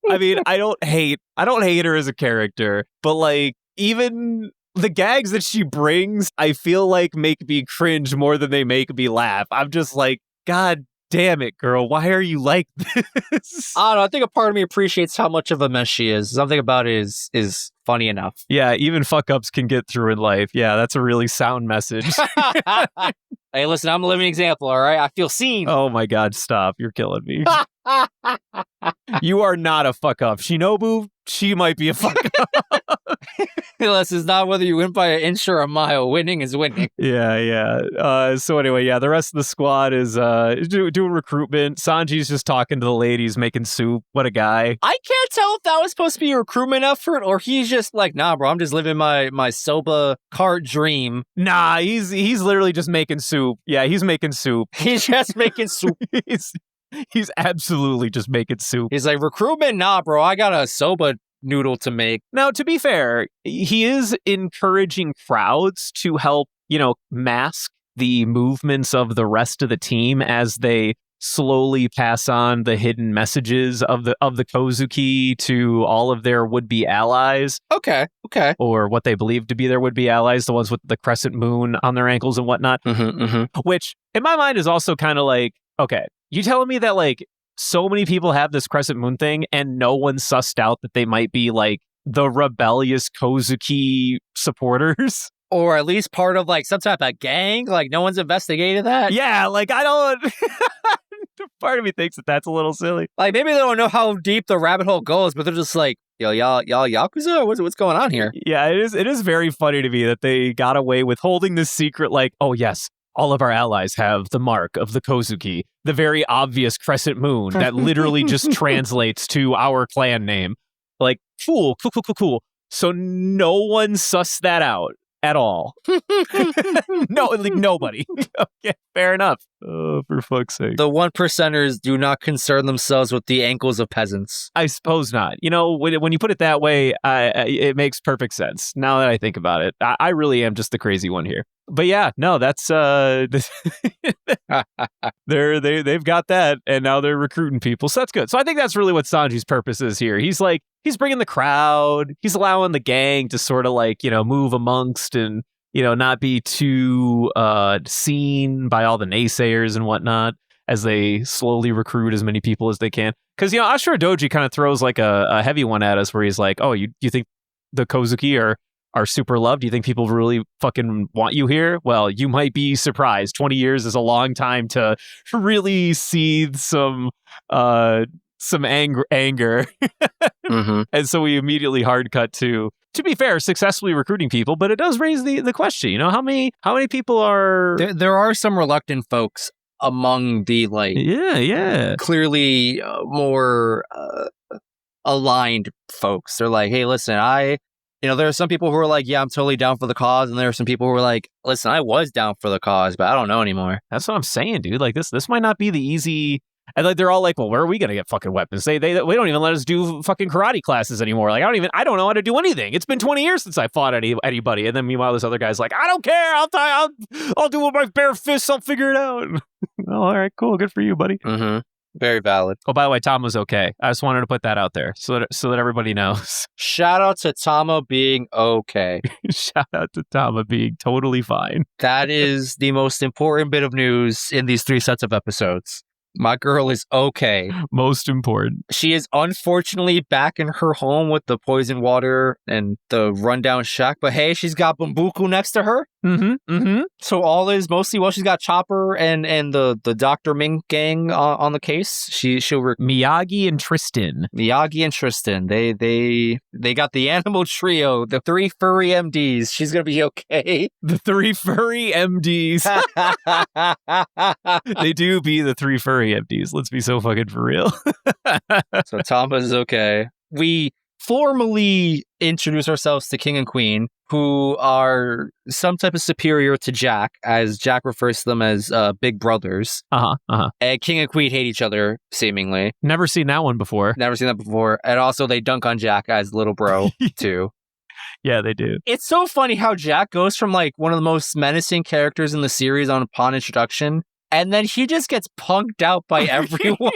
Speaker 1: I mean, I don't hate her as a character, but like even the gags that she brings, I feel like make me cringe more than they make me laugh. I'm just like, God damn it, girl. Why are you like this?
Speaker 2: I don't know. I think a part of me appreciates how much of a mess she is. Something about it is funny enough.
Speaker 1: Yeah, even fuck-ups can get through in life. Yeah, that's a really sound message.
Speaker 2: Hey, listen, I'm a living example, all right? I feel seen.
Speaker 1: Oh my God, stop. You're killing me. You are not a fuck-up. Shinobu, she might be a fuck-up.
Speaker 2: This is not whether you win by an inch or a mile. Winning is winning.
Speaker 1: Yeah. So anyway, yeah, the rest of the squad is doing recruitment. Sanji's just talking to the ladies, making soup. What a guy.
Speaker 2: I can't tell if that was supposed to be a recruitment effort or he's just like, nah, bro, I'm just living my soba cart dream.
Speaker 1: Nah, he's literally just making soup. Yeah, he's making soup.
Speaker 2: He's just making soup.
Speaker 1: He's absolutely just making soup.
Speaker 2: He's like, recruitment? Nah, bro, I got a soba noodle to make.
Speaker 1: Now, to be fair, he is encouraging crowds to help, mask the movements of the rest of the team as they slowly pass on the hidden messages of the Kozuki to all of their would-be allies.
Speaker 2: Okay.
Speaker 1: Or what they believe to be their would-be allies, the ones with the crescent moon on their ankles and whatnot. Which, in my mind, is also kind of like, okay, you telling me that, like, so many people have this crescent moon thing and no one sussed out that they might be, like, the rebellious Kozuki supporters?
Speaker 2: Or at least part of, like, some type of gang? Like, no one's investigated that?
Speaker 1: Yeah, like, I don't... Part of me thinks that that's a little silly.
Speaker 2: Like, maybe they don't know how deep the rabbit hole goes, but they're just like, yo, y'all Yakuza? What's going on here?
Speaker 1: Yeah, it is very funny to me that they got away with holding this secret, like, oh, yes, all of our allies have the mark of the Kozuki, the very obvious crescent moon that literally just translates to our clan name. Like, cool. So no one sussed that out at all. No, like nobody. Okay, fair enough. Oh, for fuck's sake.
Speaker 2: The 1%ers do not concern themselves with the ankles of peasants.
Speaker 1: I suppose not. You know, when you put it that way, it makes perfect sense. Now that I think about it, I really am just the crazy one here. But yeah, no, that's they've got that, and now they're recruiting people, so that's good. So I think that's really what Sanji's purpose is here. He's bringing the crowd, he's allowing the gang to sort of like, you know, move amongst and, you know, not be too seen by all the naysayers and whatnot as they slowly recruit as many people as they can. Because, you know, Ashura Doji kind of throws like a heavy one at us where he's like, oh, you think the Kozuki are super loved? Do you think people really fucking want you here? Well, you might be surprised. 20 years is a long time to really seethe some anger. And so we immediately hard cut to be fair, successfully recruiting people, but it does raise the question, you know, how many people are...
Speaker 2: There are some reluctant folks among the, like...
Speaker 1: Yeah.
Speaker 2: Clearly more aligned folks. They're like, hey, listen, there are some people who are like, yeah, I'm totally down for the cause. And there are some people who are like, listen, I was down for the cause, but I don't know anymore.
Speaker 1: That's what I'm saying, dude. Like, this might not be the easy... And like they're all like, well, where are we gonna get fucking weapons? We don't even let us do fucking karate classes anymore. Like, I don't know how to do anything. It's been 20 years since I fought anybody. And then meanwhile, this other guy's like, I don't care. I'll do it with my bare fists. I'll figure it out. Oh, all right, cool. Good for you, buddy.
Speaker 2: Very valid.
Speaker 1: Oh, by the way, Tom was okay. I just wanted to put that out there so that everybody knows.
Speaker 2: Shout out to Tama being okay.
Speaker 1: Shout out to Tama being totally fine.
Speaker 2: That is the most important bit of news in these 3 sets of episodes. My girl is okay.
Speaker 1: Most important.
Speaker 2: She is unfortunately back in her home with the poison water and the rundown shack. But hey, she's got Bumbuku next to her. So all is mostly, well, she's got Chopper and the Dr. Ming gang on the case. She'll
Speaker 1: Miyagi and Tristan.
Speaker 2: They got the animal trio, the 3 furry MDs. She's gonna be okay.
Speaker 1: The 3 furry MDs. They do be the 3 furry MDs. Let's be so fucking for real.
Speaker 2: So Tama's okay. We formally introduce ourselves to King and Queen, who are some type of superior to Jack, as Jack refers to them as big brothers. And King and Queen hate each other, seemingly.
Speaker 1: Never seen that one before.
Speaker 2: And also they dunk on Jack as little bro, too.
Speaker 1: Yeah, they do.
Speaker 2: It's so funny how Jack goes from like one of the most menacing characters in the series upon introduction, and then he just gets punked out by everyone.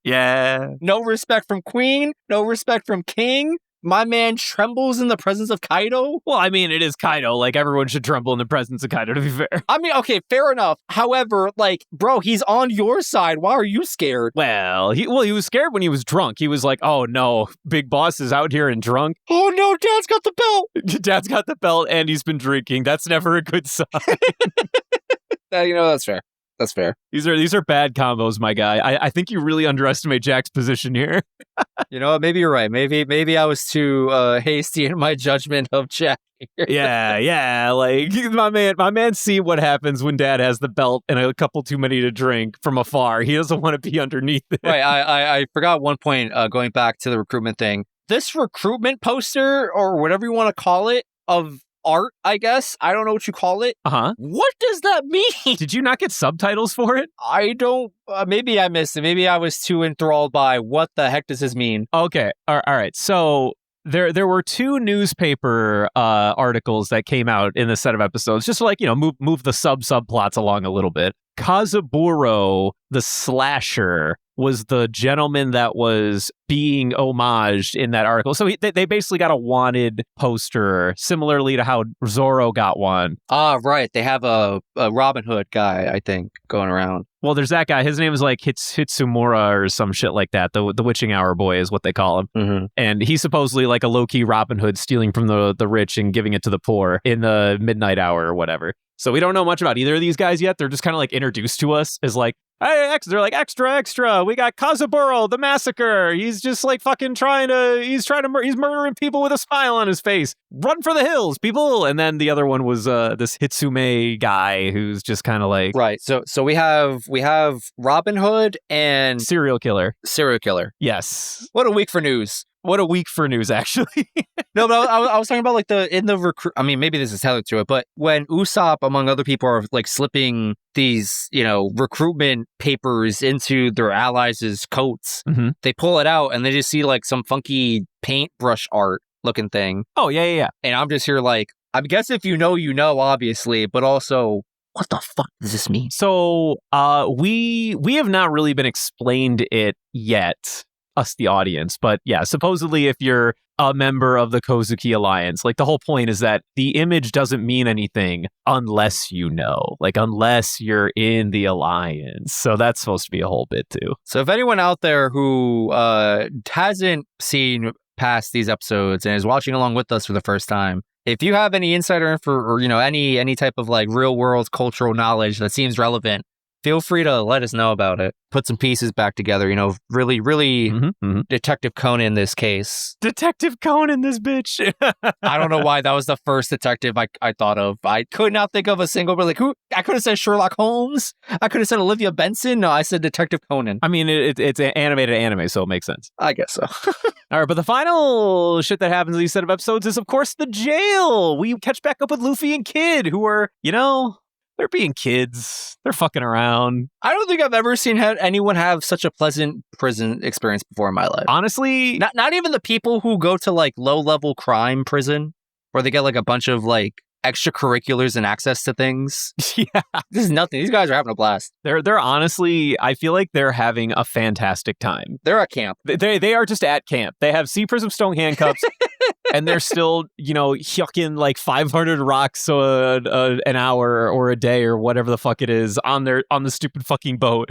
Speaker 1: Yeah.
Speaker 2: No respect from Queen, no respect from King. My man trembles in the presence of Kaido.
Speaker 1: Well, I mean, it is Kaido. Like, everyone should tremble in the presence of Kaido, to be fair.
Speaker 2: I mean, okay, fair enough. However, like, bro, he's on your side. Why are you scared?
Speaker 1: Well, he was scared when he was drunk. He was like, oh, no, Big Boss is out here and drunk.
Speaker 2: Oh, no, Dad's got the belt.
Speaker 1: Dad's got the belt, and he's been drinking. That's never a good sign.
Speaker 2: That's fair. That's fair.
Speaker 1: These are bad combos, my guy. I think you really underestimate Jack's position here.
Speaker 2: You know what? Maybe you're right. Maybe I was too hasty in my judgment of Jack.
Speaker 1: Yeah. Like my man see what happens when Dad has the belt and a couple too many to drink from afar. He doesn't want to be underneath it.
Speaker 2: Right. I forgot one point going back to the recruitment thing. This recruitment poster, or whatever you want to call it, of art, I guess. I don't know what you call it. What does that mean?
Speaker 1: Did you not get subtitles for it?
Speaker 2: I don't. Maybe I missed it. Maybe I was too enthralled by what the heck does this mean?
Speaker 1: Okay. All right. So There were two newspaper articles that came out in the set of episodes, just to, like, move the subplots along a little bit. Kazaburo, the slasher, was the gentleman that was being homaged in that article. So they basically got a wanted poster, similarly to how Zoro got one.
Speaker 2: Ah, right. They have a Robin Hood guy, I think, going around.
Speaker 1: Well, there's that guy. His name is like Hitsumura or some shit like that. The Witching Hour boy is what they call him.
Speaker 2: Mm-hmm.
Speaker 1: And he's supposedly like a low-key Robin Hood, stealing from the rich and giving it to the poor in the midnight hour or whatever. So we don't know much about either of these guys yet. They're just kind of like introduced to us as like, hey, they're like, extra. We got Kazaburo, the massacre. He's just like fucking he's murdering people with a smile on his face. Run for the hills, people. And then the other one was this Hitsume guy who's just kind of like,
Speaker 2: right. So we have Robin Hood and
Speaker 1: serial killer.
Speaker 2: Yes. What a week for news.
Speaker 1: What a week for news, actually.
Speaker 2: No, but I was talking about like in the recruit. I mean, maybe this is tailored to it, but when Usopp, among other people, are like slipping these, recruitment papers into their allies' coats,
Speaker 1: mm-hmm.
Speaker 2: They pull it out and they just see like some funky paintbrush art looking thing.
Speaker 1: Oh, yeah.
Speaker 2: And I'm just here like, I guess if you know, obviously, but also, what the fuck does this mean?
Speaker 1: So we have not really been explained it yet, us the audience, but yeah, supposedly if you're a member of the Kozuki Alliance, like the whole point is that the image doesn't mean anything unless unless you're in the Alliance. So that's supposed to be a whole bit too.
Speaker 2: So if anyone out there who hasn't seen past these episodes and is watching along with us for the first time, if you have any insider info or any type of like real world cultural knowledge that seems relevant, feel free to let us know about it. Put some pieces back together, really, really
Speaker 1: mm-hmm.
Speaker 2: Detective Conan this case.
Speaker 1: Detective Conan this bitch.
Speaker 2: I don't know why that was the first detective I thought of. I could not think of a single, but like who? I could have said Sherlock Holmes. I could have said Olivia Benson. No, I said Detective Conan.
Speaker 1: I mean, it's an animated anime, so it makes sense.
Speaker 2: I guess so.
Speaker 1: All right, but the final shit that happens in these set of episodes is, of course, the jail. We catch back up with Luffy and Kid, who are, they're being kids. They're fucking around.
Speaker 2: I don't think I've ever seen anyone have such a pleasant prison experience before in my life.
Speaker 1: Honestly,
Speaker 2: not even the people who go to like low-level crime prison where they get like a bunch of like extracurriculars and access to things.
Speaker 1: Yeah.
Speaker 2: This is nothing. These guys are having a blast.
Speaker 1: They're honestly, I feel like they're having a fantastic time.
Speaker 2: They're at camp.
Speaker 1: They are just at camp. They have Sea Prism Stone handcuffs. And they're still, yucking like 500 rocks an hour or a day or whatever the fuck it is on the stupid fucking boat.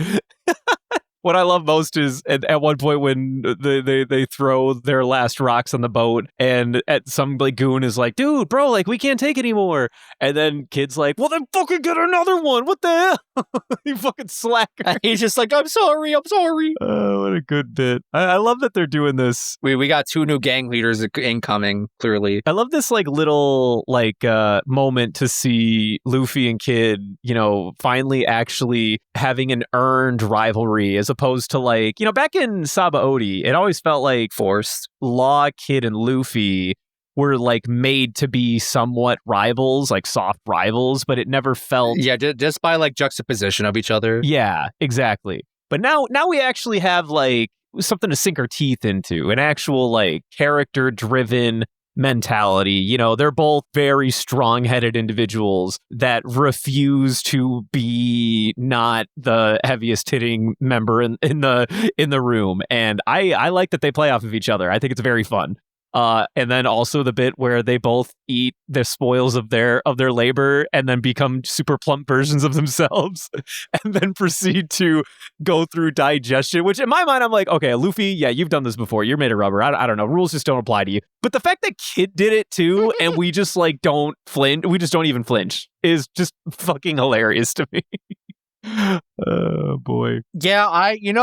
Speaker 1: What I love most is at one point when they throw their last rocks on the boat, and some like goon is like, dude, bro, like we can't take anymore. And then Kid's like, well, then fucking get another one. What the hell? You fucking slacker.
Speaker 2: He's just like, I'm sorry.
Speaker 1: Oh, what a good bit. I love that they're doing this.
Speaker 2: We got two new gang leaders incoming, clearly.
Speaker 1: I love this like little like moment to see Luffy and Kid, finally actually having an earned rivalry as opposed to like, back in Sabaody, it always felt like
Speaker 2: forced.
Speaker 1: Law, Kid, and Luffy were like made to be somewhat rivals, like soft rivals, but it never felt...
Speaker 2: Yeah, just by like juxtaposition of each other.
Speaker 1: Yeah, exactly. But now we actually have like something to sink our teeth into, an actual like character-driven mentality. They're both very strong-headed individuals that refuse to be not the heaviest hitting member in the room, and I like that they play off of each other. I think it's very fun. And then also the bit where they both eat the spoils of their labor and then become super plump versions of themselves and then proceed to go through digestion, which in my mind, I'm like, okay, Luffy, yeah, you've done this before. You're made of rubber. I don't know. Rules just don't apply to you. But the fact that Kid did it too, and we just like don't flinch, we just don't even flinch, is just fucking hilarious to me. Oh boy.
Speaker 2: Yeah, in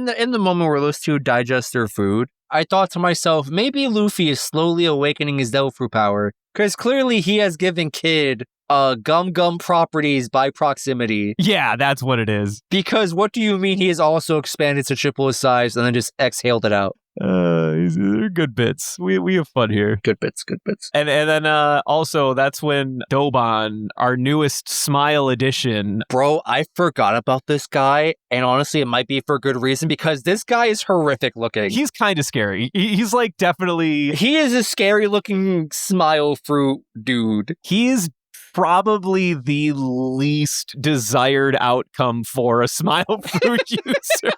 Speaker 2: the moment where those two digest their food, I thought to myself, maybe Luffy is slowly awakening his Delphi power, because clearly he has given Kid gum properties by proximity.
Speaker 1: Yeah, that's what it is.
Speaker 2: Because what do you mean he has also expanded to triple his size and then just exhaled it out?
Speaker 1: They're good bits. We have fun here.
Speaker 2: Good bits.
Speaker 1: And then also that's when Dobon, our newest Smile edition.
Speaker 2: Bro, I forgot about this guy, and honestly, it might be for good reason because this guy is horrific looking.
Speaker 1: He's kind of scary. He's like definitely.
Speaker 2: He is a scary looking smile fruit dude.
Speaker 1: He is probably the least desired outcome for a smile fruit user,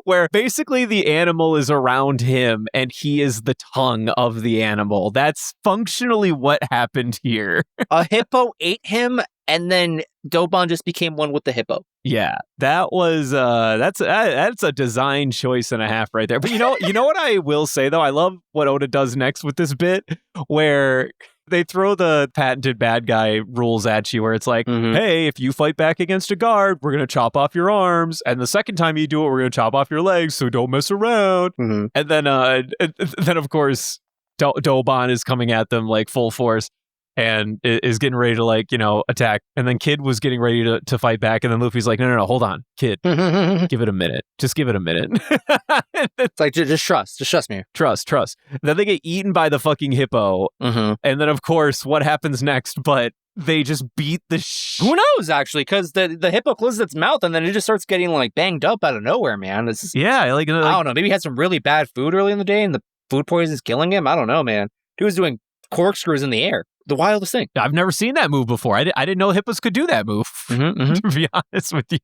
Speaker 1: where basically the animal is around him and he is the tongue of the animal. That's functionally what happened here.
Speaker 2: A hippo ate him, and then Dobon just became one with the hippo.
Speaker 1: Yeah, that was that's a design choice and a half right there. But you know what I will say though, I love what Oda does next with this bit, where they throw the patented bad guy rules at you, where it's like, hey, if you fight back against a guard, we're gonna chop off your arms, and the second time you do it, we're gonna chop off your legs. So don't mess around. And then of course, Dobon is coming at them like full force. And is getting ready to attack. And then Kid was getting ready to fight back. And then Luffy's like, no, hold on, Kid. Give it a minute. Just give it a minute.
Speaker 2: It's like, just trust me.
Speaker 1: Trust. Then they get eaten by the fucking hippo. And then, of course, what happens next? But they just beat the
Speaker 2: Who knows, actually? Because the hippo closes its mouth and then it just starts getting like banged up out of nowhere, man. I don't know. Maybe he had some really bad food early in the day and the food poison is killing him. I don't know, man. He was doing corkscrews in the air. The wildest thing.
Speaker 1: I've never seen that move before. I didn't know hippos could do that move, to be honest with you.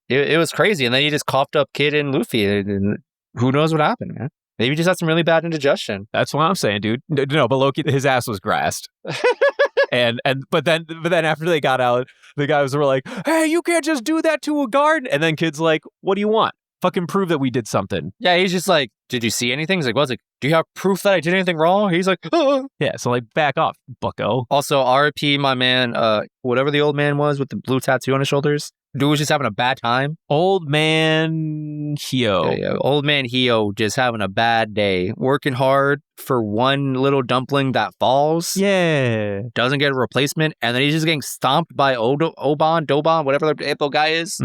Speaker 2: It was crazy. And then he just coughed up Kid and Luffy. And who knows what happened, man? Maybe he just had some really bad indigestion.
Speaker 1: That's what I'm saying, dude. No, but Loki, his ass was grassed. But then after they got out, the guys were like, hey, you can't just do that to a guard. And then Kid's like, what do you want? Fucking prove that we did something.
Speaker 2: Yeah, he's just like, did you see anything? He's like, what's it? Do you have proof that I did anything wrong? He's like, oh.
Speaker 1: Yeah, so like back off, bucko.
Speaker 2: Also, RIP, my man, whatever the old man was with the blue tattoo on his shoulders. Dude was just having a bad time.
Speaker 1: Old man Hio.
Speaker 2: Yeah, old man Hio just having a bad day. Working hard for one little dumpling that falls.
Speaker 1: Yeah.
Speaker 2: Doesn't get a replacement. And then he's just getting stomped by Dobon, whatever the hippo guy is.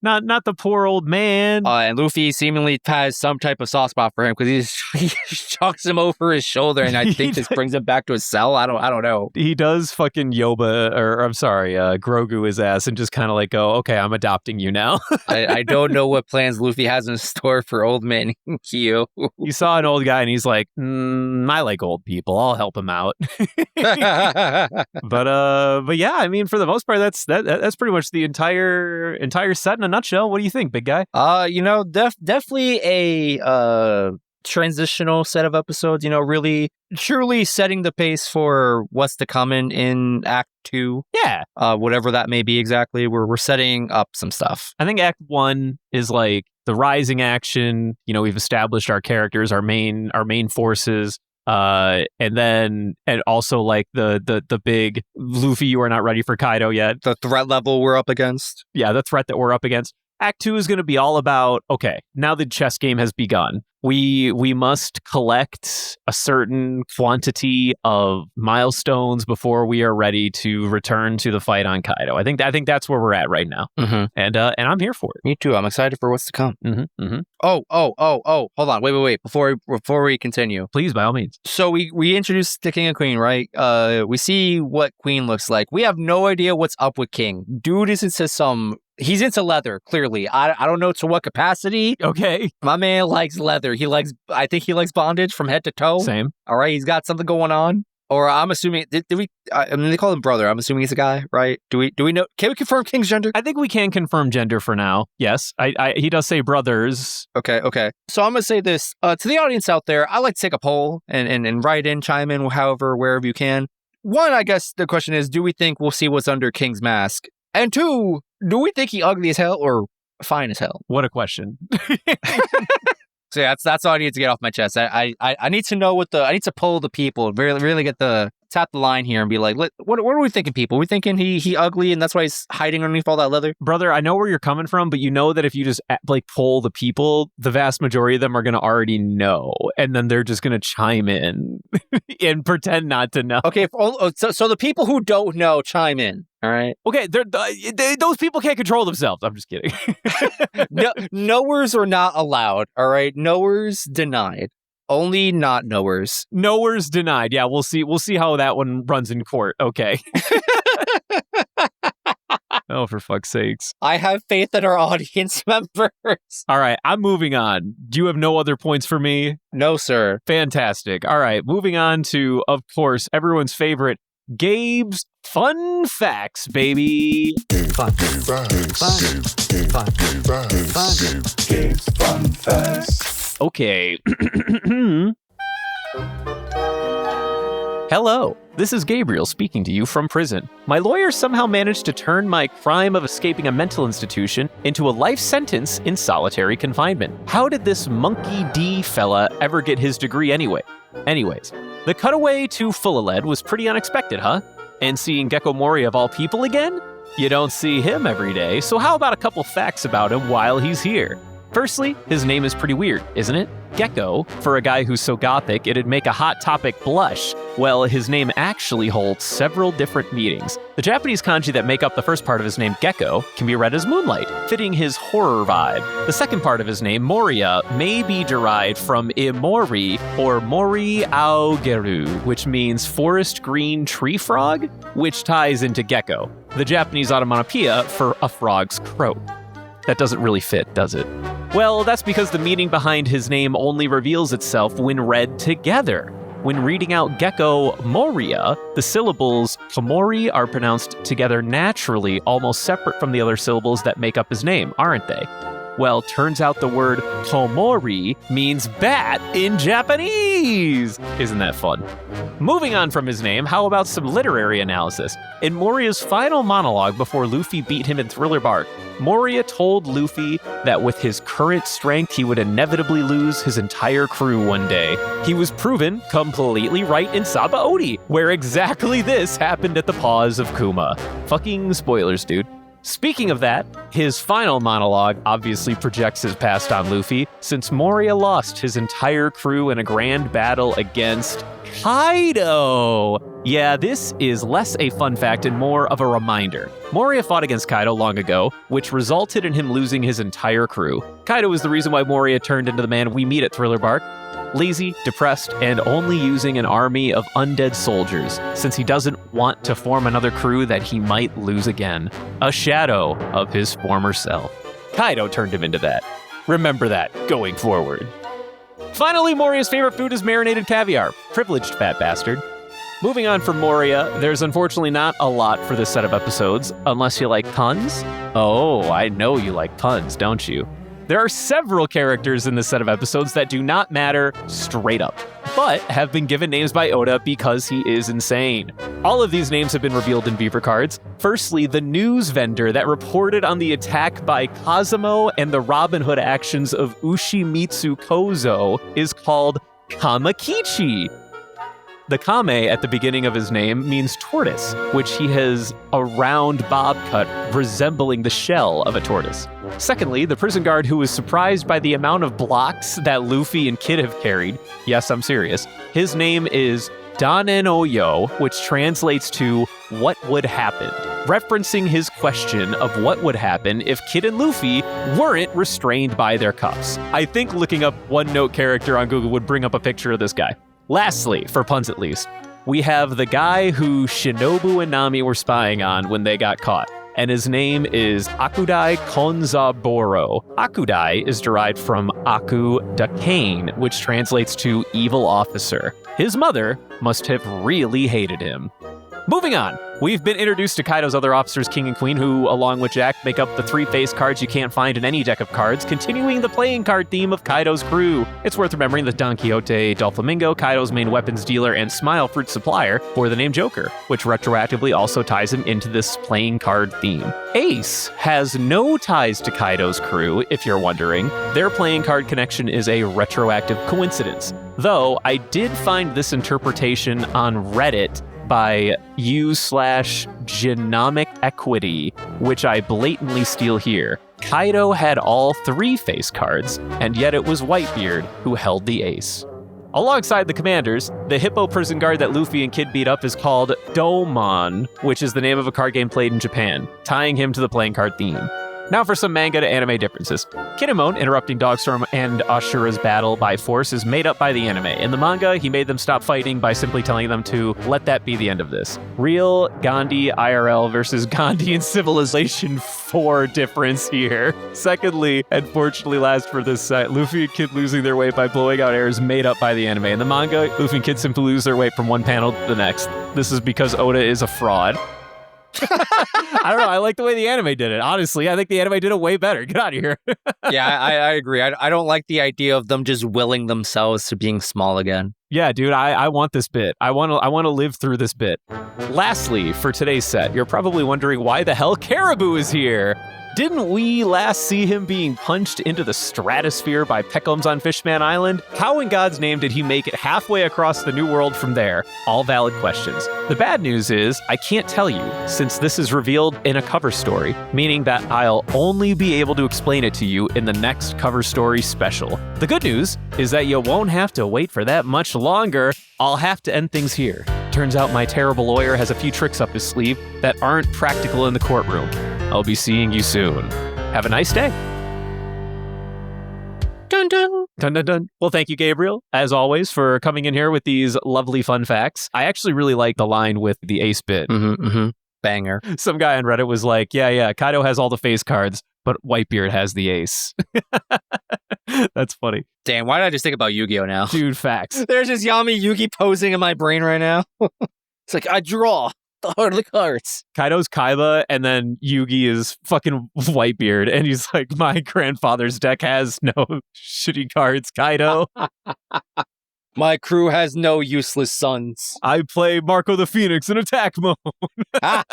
Speaker 1: Not the poor old man.
Speaker 2: And Luffy seemingly has some type of soft spot for him because he chucks him over his shoulder, and I think this brings him back to his cell. I don't know.
Speaker 1: He does fucking Grogu his ass and just kind of like go, okay, I'm adopting you now.
Speaker 2: I don't know what plans Luffy has in store for old man Hio.
Speaker 1: You saw an old guy and he's like, I like old people. I'll help him out. But yeah, I mean, for the most part, that's pretty much the entire set in a nutshell. What do you think, big guy?
Speaker 2: Definitely a transitional set of episodes, really truly setting the pace for what's to come in Act 2.
Speaker 1: Yeah.
Speaker 2: Whatever that may be exactly. We're setting up some stuff.
Speaker 1: I think Act 1 is like the rising action. We've established our characters, our main forces. And also like the big Luffy, you are not ready for Kaido yet.
Speaker 2: The threat level we're up against.
Speaker 1: Yeah, the threat that we're up against. Act 2 is going to be all about, okay, now the chess game has begun. We must collect a certain quantity of milestones before we are ready to return to the fight on Kaido. I think that's where we're at right now, and I'm here for it.
Speaker 2: Me too. I'm excited for what's to come. Oh! Hold on. Wait. Before we continue,
Speaker 1: please, by all means.
Speaker 2: So we introduced the King and Queen, right? We see what Queen looks like. We have no idea what's up with King. Dude is into some. He's into leather, clearly. I don't know to what capacity.
Speaker 1: Okay.
Speaker 2: My man likes leather. I think he likes bondage from head to toe.
Speaker 1: Same.
Speaker 2: All right, he's got something going on. Or I'm assuming, they call him brother. I'm assuming he's a guy, right? Do we know? Can we confirm King's gender?
Speaker 1: I think we can confirm gender for now. Yes. He does say brothers.
Speaker 2: Okay. So I'm going to say this to the audience out there. I like to take a poll and write in, chime in, wherever you can. One, I guess the question is, do we think we'll see what's under King's mask? And two, do we think he ugly as hell or fine as hell?
Speaker 1: What a question.
Speaker 2: So yeah, that's all I need to get off my chest. I need to know I need to poll the people, really get the tap the line here and be like, what are we thinking, people? Are we thinking he ugly and that's why he's hiding underneath all that leather?
Speaker 1: Brother, I know where you're coming from, but you know that if you just poll the people, the vast majority of them are going to already know, and then they're just going to chime in and pretend not to know.
Speaker 2: Okay, so the people who don't know chime in. All right.
Speaker 1: Okay, those people can't control themselves. I'm just kidding.
Speaker 2: Knowers are not allowed. All right, knowers denied. Only not knowers.
Speaker 1: Knowers denied. Yeah, we'll see. We'll see how that one runs in court. Okay. Oh, for fuck's sakes.
Speaker 2: I have faith in our audience members.
Speaker 1: All right, I'm moving on. Do you have no other points for me?
Speaker 2: No, sir.
Speaker 1: Fantastic. All right, moving on to, of course, everyone's favorite, Gabe's Fun Facts, baby.
Speaker 3: Gabe's Fun Facts.
Speaker 1: Okay. Hello, this is Gabriel speaking to you from prison. My lawyer somehow managed to turn my crime of escaping a mental institution into a life sentence in solitary confinement. How did this Monkey D fella ever get his degree anyway? Anyways, the cutaway to Full-A-Lead was pretty unexpected, huh? And seeing Gecko Moria of all people again? You don't see him every day, so how about a couple facts about him while he's here? Firstly, his name is pretty weird, isn't it? Gecko, for a guy who's so gothic it'd make a Hot Topic blush. Well, his name actually holds several different meanings. The Japanese kanji that make up the first part of his name, Gecko, can be read as moonlight, fitting his horror vibe. The second part of his name, Moria, may be derived from imori or mori aogeru, which means forest green tree frog, which ties into gecko, the Japanese onomatopoeia for a frog's croak. That doesn't really fit, does it? Well, that's because the meaning behind his name only reveals itself when read together. When reading out Gecko Moria, the syllables Komori are pronounced together naturally, almost separate from the other syllables that make up his name, aren't they? Well, turns out the word Komori means bat in Japanese! Isn't that fun? Moving on from his name, how about some literary analysis? In Moria's final monologue before Luffy beat him in Thriller Bark, Moria told Luffy that with his current strength, he would inevitably lose his entire crew one day. He was proven completely right in Sabaody, where exactly this happened at the paws of Kuma. Fucking spoilers, dude. Speaking of that, his final monologue obviously projects his past on Luffy, since Moria lost his entire crew in a grand battle against Kaido. Yeah, this is less a fun fact and more of a reminder. Moria fought against Kaido long ago, which resulted in him losing his entire crew. Kaido is the reason why Moria turned into the man we meet at Thriller Bark. Lazy, depressed, and only using an army of undead soldiers, since he doesn't want to form another crew that he might lose again. A shadow of his former self. Kaido turned him into that. Remember that going forward. Finally, Moria's favorite food is marinated caviar. Privileged fat bastard. Moving on from Moria, there's unfortunately not a lot for this set of episodes, unless you like puns. Oh, I know you like puns, don't you? There are several characters in this set of episodes that do not matter straight up, but have been given names by Oda because he is insane. All of these names have been revealed in Beaver cards. Firstly, the news vendor that reported on the attack by Kazamo and the Robin Hood actions of Ushimitsu Kozo is called Kamakichi. The Kame at the beginning of his name means tortoise, which he has a round bob cut resembling the shell of a tortoise. Secondly, the prison guard who was surprised by the amount of blocks that Luffy and Kid have carried. Yes, I'm serious. His name is Danenoyo, which translates to what would happen, referencing his question of what would happen if Kid and Luffy weren't restrained by their cuffs. I think looking up One Note character on Google would bring up a picture of this guy. Lastly, for puns at least, we have the guy who Shinobu and Nami were spying on when they got caught, and his name is Akudai Konzaburo. Akudai is derived from Aku Dakane, which translates to evil officer. His mother must have really hated him. Moving on, we've been introduced to Kaido's other officers, King and Queen, who, along with Jack, make up the three face cards you can't find in any deck of cards, continuing the playing card theme of Kaido's crew. It's worth remembering that Don Quixote Doflamingo, Kaido's main weapons dealer and smile fruit supplier, bore the name Joker, which retroactively also ties him into this playing card theme. Ace has no ties to Kaido's crew, if you're wondering. Their playing card connection is a retroactive coincidence. Though, I did find this interpretation on Reddit by U/genomic equity, which I blatantly steal here. Kaido had all 3 face cards, and yet it was Whitebeard who held the ace. Alongside the commanders, the hippo prison guard that Luffy and Kid beat up is called Domon, which is the name of a card game played in Japan, tying him to the playing card theme. Now for some manga to anime differences. Kinemon interrupting Dogstorm and Ashura's battle by force is made up by the anime. In the manga, he made them stop fighting by simply telling them to let that be the end of this. Real Gandhi IRL versus Gandhi in Civilization 4 difference here. Secondly, and fortunately last for this set, Luffy and Kid losing their weight by blowing out air is made up by the anime. In the manga, Luffy and Kid simply lose their weight from one panel to the next. This is because Oda is a fraud. I don't know. I like the way the anime did it. Honestly, I think the anime did it way better. Get out of here.
Speaker 2: Yeah, I agree. I don't like the idea of them just willing themselves to being small again.
Speaker 1: Yeah, dude, I want this bit. I want to live through this bit. Lastly, for today's set, you're probably wondering why the hell Caribou is here. Didn't we last see him being punched into the stratosphere by Peckham's on Fishman Island? How in God's name did he make it halfway across the New World from there? All valid questions. The bad news is, I can't tell you, since this is revealed in a cover story, meaning that I'll only be able to explain it to you in the next cover story special. The good news is that you won't have to wait for that much longer. I'll have to end things here. Turns out my terrible lawyer has a few tricks up his sleeve that aren't practical in the courtroom. I'll be seeing you soon. Have a nice day. Dun dun. Dun dun dun. Well, thank you, Gabriel, as always, for coming in here with these lovely fun facts. I actually really like the line with the ace bit.
Speaker 2: Banger.
Speaker 1: Some guy on Reddit was like, yeah, Kaido has all the face cards, but Whitebeard has the ace. That's funny.
Speaker 2: Damn, why did I just think about Yu-Gi-Oh now?
Speaker 1: Dude, facts.
Speaker 2: There's just Yami Yugi posing in my brain right now. It's like, I draw the heart of the cards.
Speaker 1: Kaido's Kaiba, and then Yugi is fucking Whitebeard, and he's like, my grandfather's deck has no shitty cards, Kaido.
Speaker 2: My crew has no useless sons.
Speaker 1: I play Marco the Phoenix in attack mode. God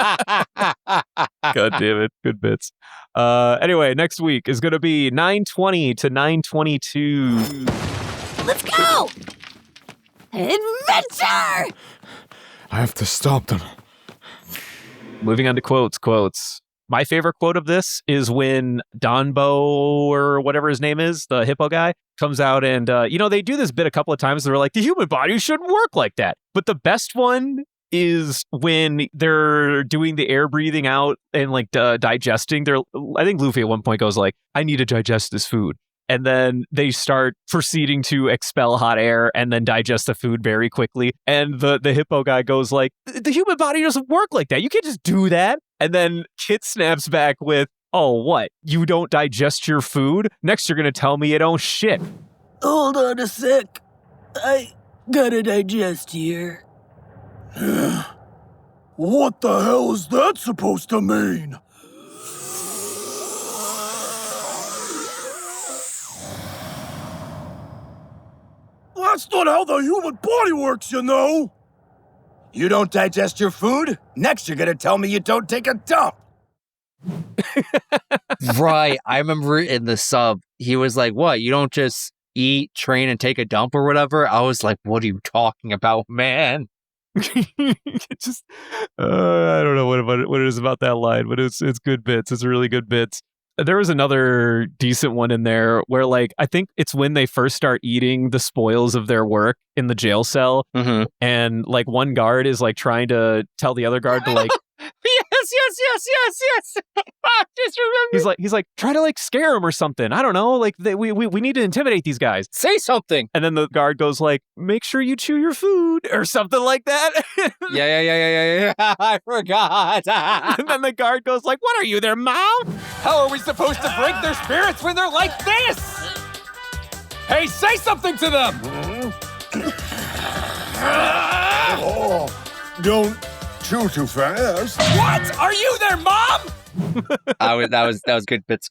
Speaker 1: damn it. Good bits. Anyway, next week is going to be 920 to 922.
Speaker 4: Let's go! Adventure!
Speaker 3: I have to stop them.
Speaker 1: Moving on to quotes. My favorite quote of this is when Donbo, or whatever his name is, the hippo guy, comes out and, they do this bit a couple of times. They're like, the human body shouldn't work like that. But the best one is when they're doing the air breathing out and like digesting. I think Luffy at one point goes like, I need to digest this food. And then they start proceeding to expel hot air and then digest the food very quickly. And the hippo guy goes like, the human body doesn't work like that. You can't just do that. And then Kit snaps back with, oh, what? You don't digest your food? Next, you're going to tell me you don't shit.
Speaker 4: Hold on a sec. I gotta digest here.
Speaker 3: What the hell is that supposed to mean? That's not how the human body works, you know. You don't digest your food? Next, you're gonna tell me you don't take a dump.
Speaker 2: Right. I remember in the sub, he was like, what? You don't just eat, train, and take a dump or whatever? I was like, what are you talking about, man?
Speaker 1: Just, I don't know what it is about that line, but it's good bits. It's really good bits. There was another decent one in there where, like, I think it's when they first start eating the spoils of their work in the jail cell, and like one guard is like trying to tell the other guard to like,
Speaker 2: yes. I just remember.
Speaker 1: He's like, try to like scare him or something. I don't know. Like we need to intimidate these guys.
Speaker 2: Say something.
Speaker 1: And then the guard goes like, make sure you chew your food or something like that.
Speaker 2: Yeah. I forgot.
Speaker 1: And then the guard goes like, what are you, their mom?
Speaker 5: How are we supposed to break their spirits when they're like this? Hey, say something to them!
Speaker 3: Oh, don't chew too fast.
Speaker 5: What? Are you their mom?
Speaker 2: That was good bits.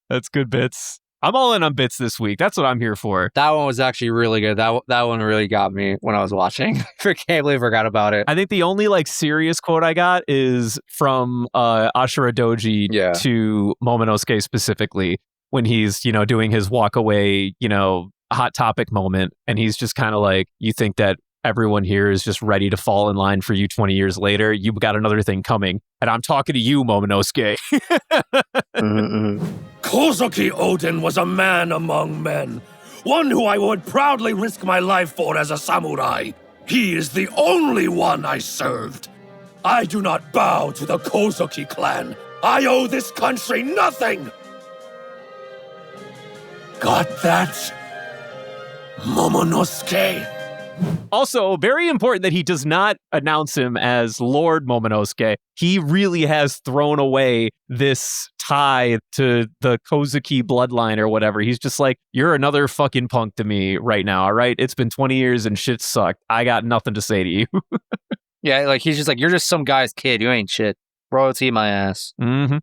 Speaker 1: That's good bits. I'm all in on bits this week. That's what I'm here for.
Speaker 2: That one was actually really good. That one really got me when I was watching. I can't believe I forgot about it.
Speaker 1: I think the only like serious quote I got is from Ashura Doji to Momonosuke specifically, when he's, doing his walk away, hot topic moment. And he's just kind of like, you think that everyone here is just ready to fall in line for you 20 years later, you've got another thing coming. And I'm talking to you, Momonosuke.
Speaker 3: Kozuki Odin was a man among men, one who I would proudly risk my life for as a samurai. He is the only one I served. I do not bow to the Kozuki clan. I owe this country nothing. Got that? Momonosuke.
Speaker 1: Also, very important that he does not announce him as Lord Momonosuke. He really has thrown away this tie to the Kozuki bloodline or whatever. He's just like, you're another fucking punk to me right now, all right? It's been 20 years and shit sucked. I got nothing to say to you.
Speaker 2: Yeah, like he's just like, you're just some guy's kid. You ain't shit. Royalty my ass.
Speaker 1: All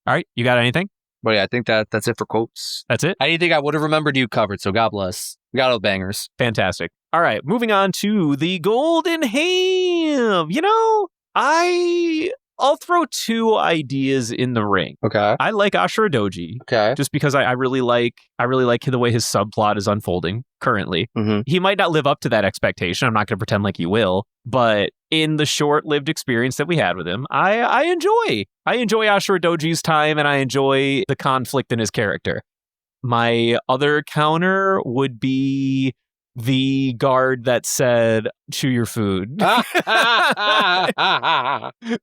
Speaker 1: right, you got anything?
Speaker 2: But yeah, I think that's it for quotes.
Speaker 1: That's it?
Speaker 2: Anything I would have remembered you covered, so God bless. We got all the bangers.
Speaker 1: Fantastic. All right, moving on to the Golden Ham. You know, I'll throw two ideas in the ring.
Speaker 2: Okay.
Speaker 1: I like Ashura Doji.
Speaker 2: Okay.
Speaker 1: Just because I really like the way his subplot is unfolding currently. He might not live up to that expectation. I'm not going to pretend like he will, but in the short-lived experience that we had with him, I enjoy Ashura Doji's time, and I enjoy the conflict in his character. My other counter would be the guard that said, chew your food.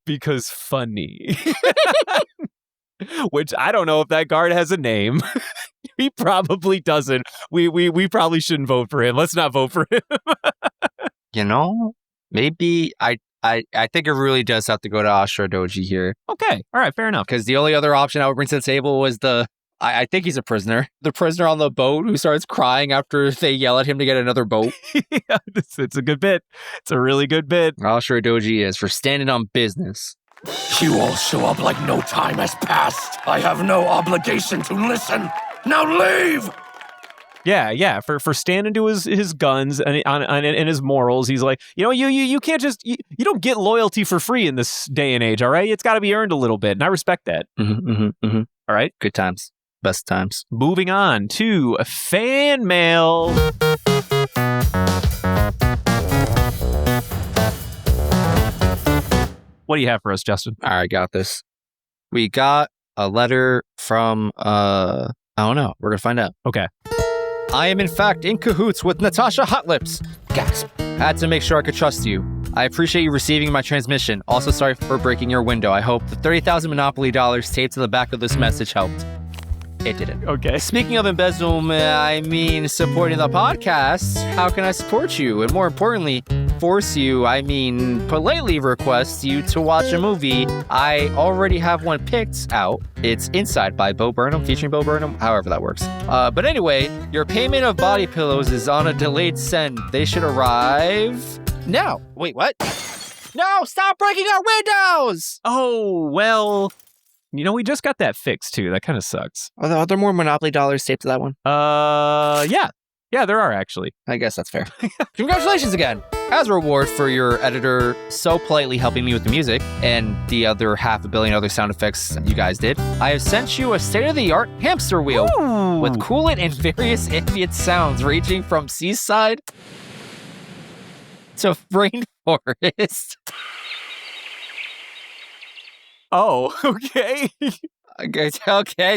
Speaker 1: Because funny. Which I don't know if that guard has a name. He probably doesn't. We probably shouldn't vote for him. Let's not vote for him.
Speaker 2: You know, maybe I think it really does have to go to Ashura Doji here.
Speaker 1: Okay. All right. Fair enough.
Speaker 2: Because the only other option I would bring to the table was I think he's a prisoner. The prisoner on the boat who starts crying after they yell at him to get another boat.
Speaker 1: Yeah, it's a good bit. It's a really good bit.
Speaker 2: Ashura Doji is for standing on business.
Speaker 3: You all show up like no time has passed. I have no obligation to listen. Now leave!
Speaker 1: Yeah. For standing to his guns and his morals, he's like, you can't just you don't get loyalty for free in this day and age. All right, it's got to be earned a little bit, and I respect that. All right,
Speaker 2: good times, best times.
Speaker 1: Moving on to fan mail. What do you have for us, Justin?
Speaker 2: All right, got this. We got a letter from I don't know. We're gonna find out.
Speaker 1: Okay.
Speaker 2: I am in fact in cahoots with Natasha Hotlips. Gasp. Had to make sure I could trust you. I appreciate you receiving my transmission. Also sorry for breaking your window. I hope the 30,000 Monopoly dollars taped to the back of this message helped. It didn't.
Speaker 1: Okay.
Speaker 2: Speaking of embezzlement, I mean supporting the podcast. How can I support you? And more importantly, politely request you to watch a movie. I already have one picked out. It's Inside by Bo Burnham, featuring Bo Burnham, however that works. But anyway, your payment of body pillows is on a delayed send. They should arrive now. Wait, what? No, stop breaking our windows!
Speaker 1: Oh, well, we just got that fixed too. That kind of sucks.
Speaker 2: Are there more Monopoly dollars taped to that one?
Speaker 1: Yeah. Yeah, there are actually.
Speaker 2: I guess that's fair. Congratulations again. As a reward for your editor so politely helping me with the music and the other 500 million other sound effects you guys did, I have sent you a state-of-the-art hamster wheel with coolant and various ambient sounds ranging from seaside to rainforest.
Speaker 1: Oh, okay.
Speaker 2: Okay,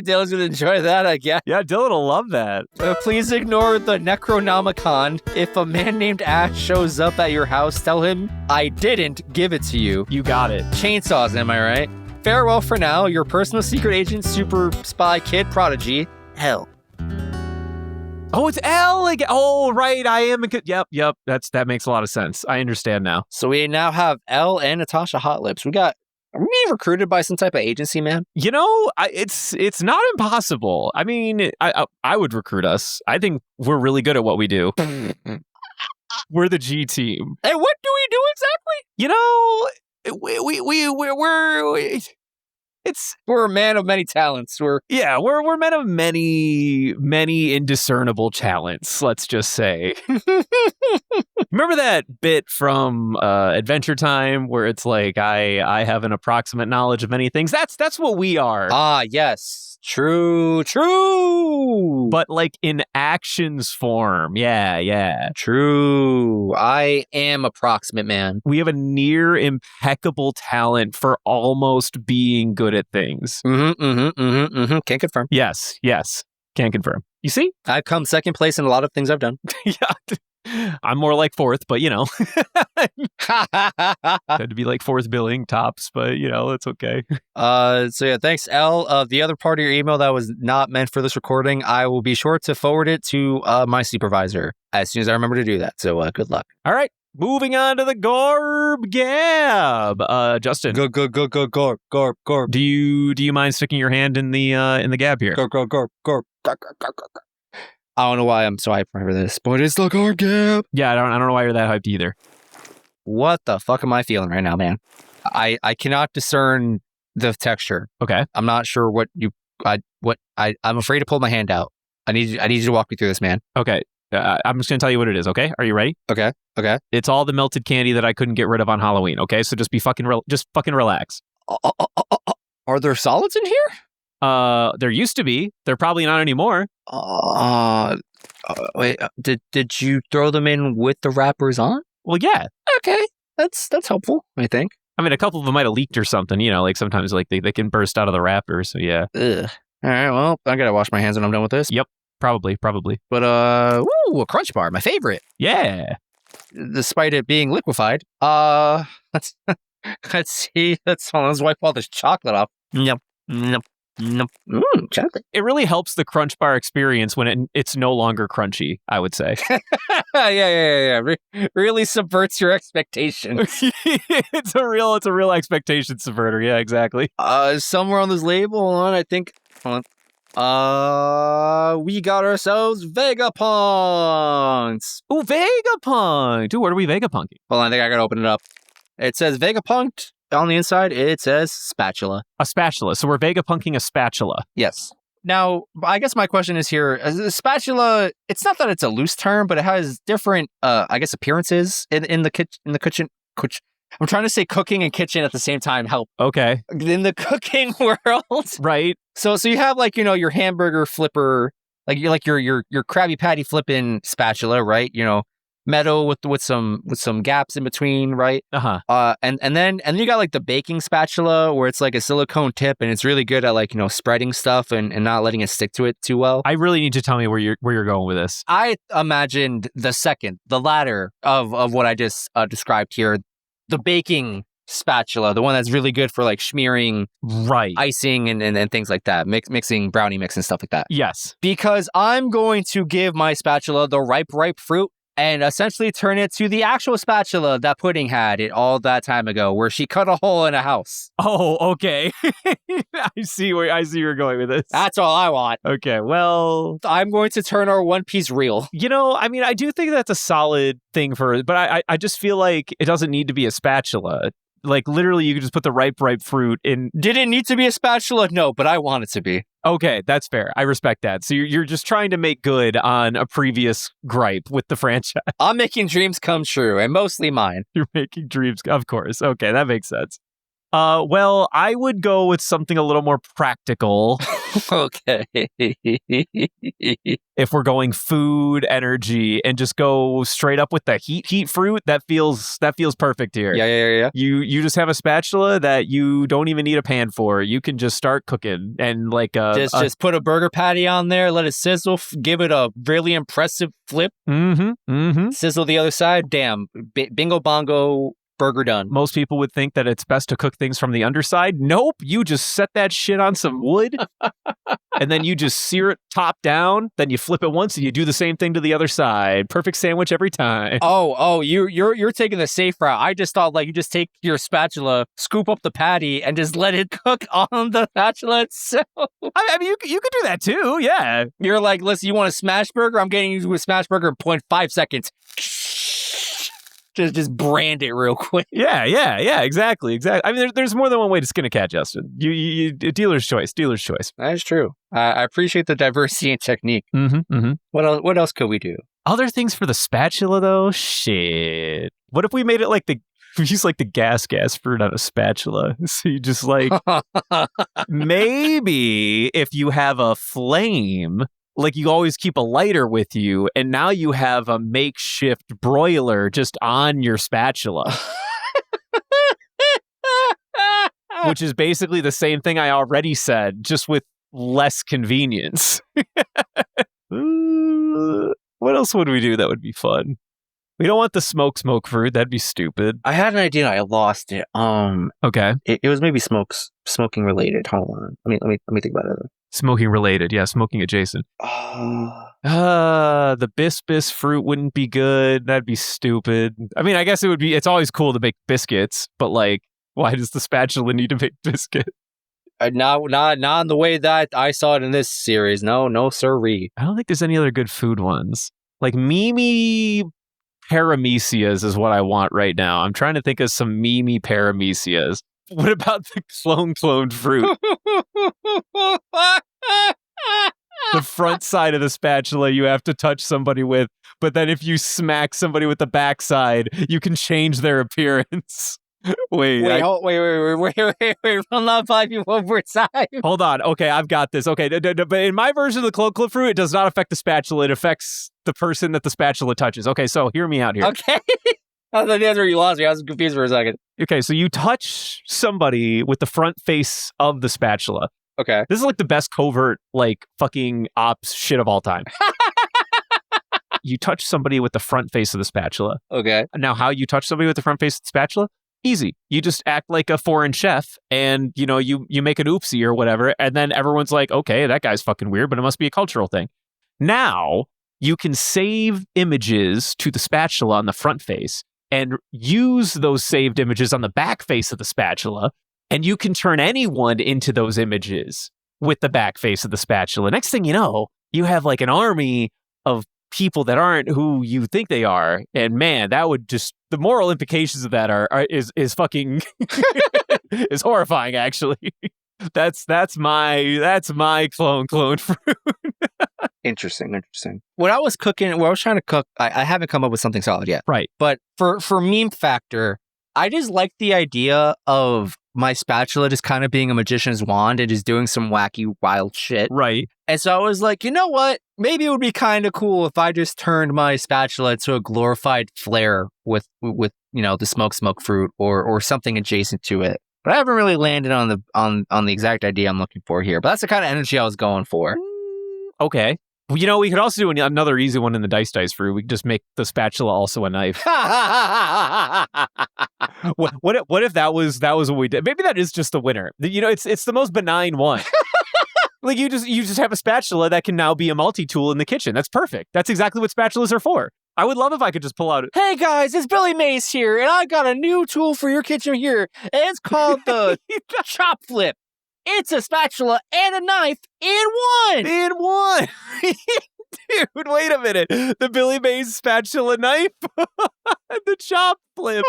Speaker 2: Dylan's gonna enjoy that, I guess.
Speaker 1: Yeah, Dylan will love that.
Speaker 2: Please ignore the Necronomicon. If a man named Ash shows up at your house, tell him I didn't give it to you.
Speaker 1: You got it.
Speaker 2: Chainsaws, am I right? Farewell for now, your personal secret agent, super spy kid prodigy, Hell.
Speaker 1: Oh, it's L again. Oh, right. I am a good. Yep. That makes a lot of sense. I understand now.
Speaker 2: So we now have L and Natasha Hotlips. Are we being recruited by some type of agency, man?
Speaker 1: It's not impossible. I mean, I would recruit us. I think we're really good at what we do. We're the G team.
Speaker 2: And what do we do exactly? We're a man of many talents. We're
Speaker 1: men of many indiscernible talents, let's just say. Remember that bit from Adventure Time where it's like I have an approximate knowledge of many things? That's what we are.
Speaker 2: Ah, yes. True.
Speaker 1: But like in actions form. Yeah.
Speaker 2: True. I am approximate, man.
Speaker 1: We have a near impeccable talent for almost being good at things.
Speaker 2: Can't confirm.
Speaker 1: Yes. Can confirm. You see?
Speaker 2: I've come second place in a lot of things I've done.
Speaker 1: Yeah. I'm more like fourth, but had to be like fourth billing tops, but it's okay.
Speaker 2: So yeah, thanks, L. The other part of your email that was not meant for this recording, I will be sure to forward it to my supervisor as soon as I remember to do that. So good luck.
Speaker 1: All right. Moving on to the Gorb Gab. Justin.
Speaker 2: Gorb.
Speaker 1: Do you mind sticking your hand in the gab here?
Speaker 2: Gorb. I don't know why I'm so hyped for this, but it's the Gorb Gab.
Speaker 1: Yeah, I don't know why you're that hyped either.
Speaker 2: What the fuck am I feeling right now, man? I cannot discern the texture.
Speaker 1: Okay.
Speaker 2: I'm not sure I'm afraid to pull my hand out. I need you to walk me through this, man.
Speaker 1: Okay. I'm just going to tell you what it is, okay? Are you ready?
Speaker 2: Okay.
Speaker 1: It's all the melted candy that I couldn't get rid of on Halloween, okay? So just fucking relax.
Speaker 2: Are there solids in here?
Speaker 1: There used to be. They're probably not anymore.
Speaker 2: Wait, did you throw them in with the wrappers on?
Speaker 1: Well, yeah.
Speaker 2: Okay. That's helpful, I think.
Speaker 1: I mean, a couple of them might have leaked or something, like sometimes like they can burst out of the wrapper, so yeah.
Speaker 2: Ugh. All right, well, I gotta wash my hands when I'm done with this.
Speaker 1: Yep, probably.
Speaker 2: But, a Crunch Bar, my favorite.
Speaker 1: Yeah.
Speaker 2: Despite it being liquefied. Let's see. Let's wipe all this chocolate off. Nope. Chocolate.
Speaker 1: It really helps the Crunch Bar experience when it's no longer crunchy, I would say.
Speaker 2: Yeah. Really subverts your expectations.
Speaker 1: It's a real expectation subverter. Yeah, exactly.
Speaker 2: Somewhere on this label, hold on, I think. Hold on. We got ourselves Vegapunks.
Speaker 1: Oh, Vegapunk. Dude, what are we Vegapunking?
Speaker 2: Hold on, I think I gotta open it up. It says Vegapunked. On the inside, it says spatula.
Speaker 1: A spatula. So we're Vegapunking a spatula.
Speaker 2: Yes. Now, I guess my question is here, a spatula, it's not that it's a loose term, but it has different, appearances in the kitchen. I'm trying to say cooking and kitchen at the same time. Help.
Speaker 1: Okay.
Speaker 2: In the cooking world.
Speaker 1: Right.
Speaker 2: So you have your hamburger flipper, like your Krabby Patty flipping spatula, right? Metal with some gaps in between, right? And then you got like the baking spatula where it's like a silicone tip and it's really good at spreading stuff and not letting it stick to it too well.
Speaker 1: I really need to tell me where you're going with this.
Speaker 2: I imagined the latter of what I just described here, the baking spatula, the one that's really good for smearing icing and things like that, mixing brownie mix and stuff like that.
Speaker 1: Yes,
Speaker 2: because I'm going to give my spatula the ripe fruit and essentially turn it to the actual spatula that Pudding had it all that time ago, where she cut a hole in a house.
Speaker 1: Oh, okay. I see where you're going with this.
Speaker 2: That's all I want.
Speaker 1: Okay, well,
Speaker 2: I'm going to turn our One Piece real.
Speaker 1: I mean, I do think that's a solid thing but I just feel like it doesn't need to be a spatula. Like, literally, you could just put the ripe fruit in.
Speaker 2: Did it need to be a spatula? No, but I want it to be.
Speaker 1: Okay, that's fair. I respect that. So you're just trying to make good on a previous gripe with the franchise.
Speaker 2: I'm making dreams come true, and mostly mine.
Speaker 1: You're making dreams, of course. Okay, that makes sense. Well, I would go with something a little more practical.
Speaker 2: Okay.
Speaker 1: If we're going food, energy, and just go straight up with the heat fruit, that feels perfect here.
Speaker 2: Yeah.
Speaker 1: You just have a spatula that you don't even need a pan for. You can just start cooking and
Speaker 2: just put a burger patty on there, let it sizzle, give it a really impressive flip. Sizzle the other side. Damn, bingo bongo. Burger done.
Speaker 1: Most people would think that it's best to cook things from the underside. Nope. You just set that shit on some wood and then you just sear it top down. Then you flip it once and you do the same thing to the other side. Perfect sandwich every time.
Speaker 2: Oh, you're taking the safe route. I just thought you just take your spatula, scoop up the patty, and just let it cook on the spatula itself.
Speaker 1: I mean, you could do that too. Yeah.
Speaker 2: You're like, listen, you want a smash burger? I'm getting you a smash burger in 0.5 seconds. Just brand it real quick.
Speaker 1: Yeah, exactly. I mean, there's more than one way to skin a cat, Justin. You dealer's choice.
Speaker 2: That's true. I appreciate the diversity and technique. What else could we do?
Speaker 1: Other things for the spatula, though? Shit. What if we made it like use like the gas fruit on a spatula. So you just like, maybe if you have a flame, like you always keep a lighter with you, and now you have a makeshift broiler just on your spatula. Which is basically the same thing I already said, just with less convenience. What else would we do that would be fun? We don't want the smoke fruit. That'd be stupid.
Speaker 2: I had an idea. I lost it.
Speaker 1: Okay.
Speaker 2: It was maybe smoking related. Hold on. Let me think about it.
Speaker 1: Smoking related. Yeah, smoking adjacent. The bis fruit wouldn't be good. That'd be stupid. I mean, I guess it would be. It's always cool to make biscuits, but like, why does the spatula need to make biscuit?
Speaker 2: Not in the way that I saw it in this series. No, sirree.
Speaker 1: I don't think there's any other good food ones. Like Mimi paramecias is what I want right now. I'm trying to think of some Mimi paramecias. What about the cloned fruit? The front side of the spatula you have to touch somebody with, but then if you smack somebody with the backside, you can change their appearance. Wait, run that by me one more time. Hold on. Okay, I've got this. Okay, but in my version of the clone fruit, it does not affect the spatula. It affects the person that the spatula touches. Okay, so hear me out here.
Speaker 2: Okay. I thought that's where you lost me. I was confused for a second.
Speaker 1: Okay, so you touch somebody with the front face of the spatula.
Speaker 2: Okay.
Speaker 1: This is like the best covert, like, fucking ops shit of all time. You touch somebody with the front face of the spatula.
Speaker 2: Okay.
Speaker 1: Now, how you touch somebody with the front face of the spatula? Easy. You just act like a foreign chef and, you know, you make an oopsie or whatever, and then everyone's like, okay, that guy's fucking weird, but it must be a cultural thing. Now, you can save images to the spatula on the front face and use those saved images on the back face of the spatula, and you can turn anyone into those images with the back face of the spatula. Next thing you know, you have like an army of people that aren't who you think they are, and man, that would just, the moral implications of that is fucking is horrifying. Actually, that's my clone fruit.
Speaker 2: Interesting. When I was trying to cook, I haven't come up with something solid yet.
Speaker 1: Right,
Speaker 2: but for meme factor, I just like the idea of my spatula just kind of being a magician's wand and just doing some wacky, wild shit.
Speaker 1: Right.
Speaker 2: And so I was like, you know what? Maybe it would be kind of cool if I just turned my spatula into a glorified flare with you know, the smoke fruit or something adjacent to it. But I haven't really landed on the exact idea I'm looking for here. But that's the kind of energy I was going for.
Speaker 1: Okay. Well, you know, we could also do another easy one in the dice fruit. We could just make the spatula also a knife. What if that was what we did? Maybe that is just the winner. You know, it's the most benign one. Like you just have a spatula that can now be a multi-tool in the kitchen. That's perfect. That's exactly what spatulas are for. I would love if I could just pull out.
Speaker 2: Hey guys, it's Billy Mays here, and I got a new tool for your kitchen here, and it's called the chop flip. It's a spatula and a knife in one.
Speaker 1: In one. Dude, wait a minute. The Billy Mays spatula knife? The chop flip.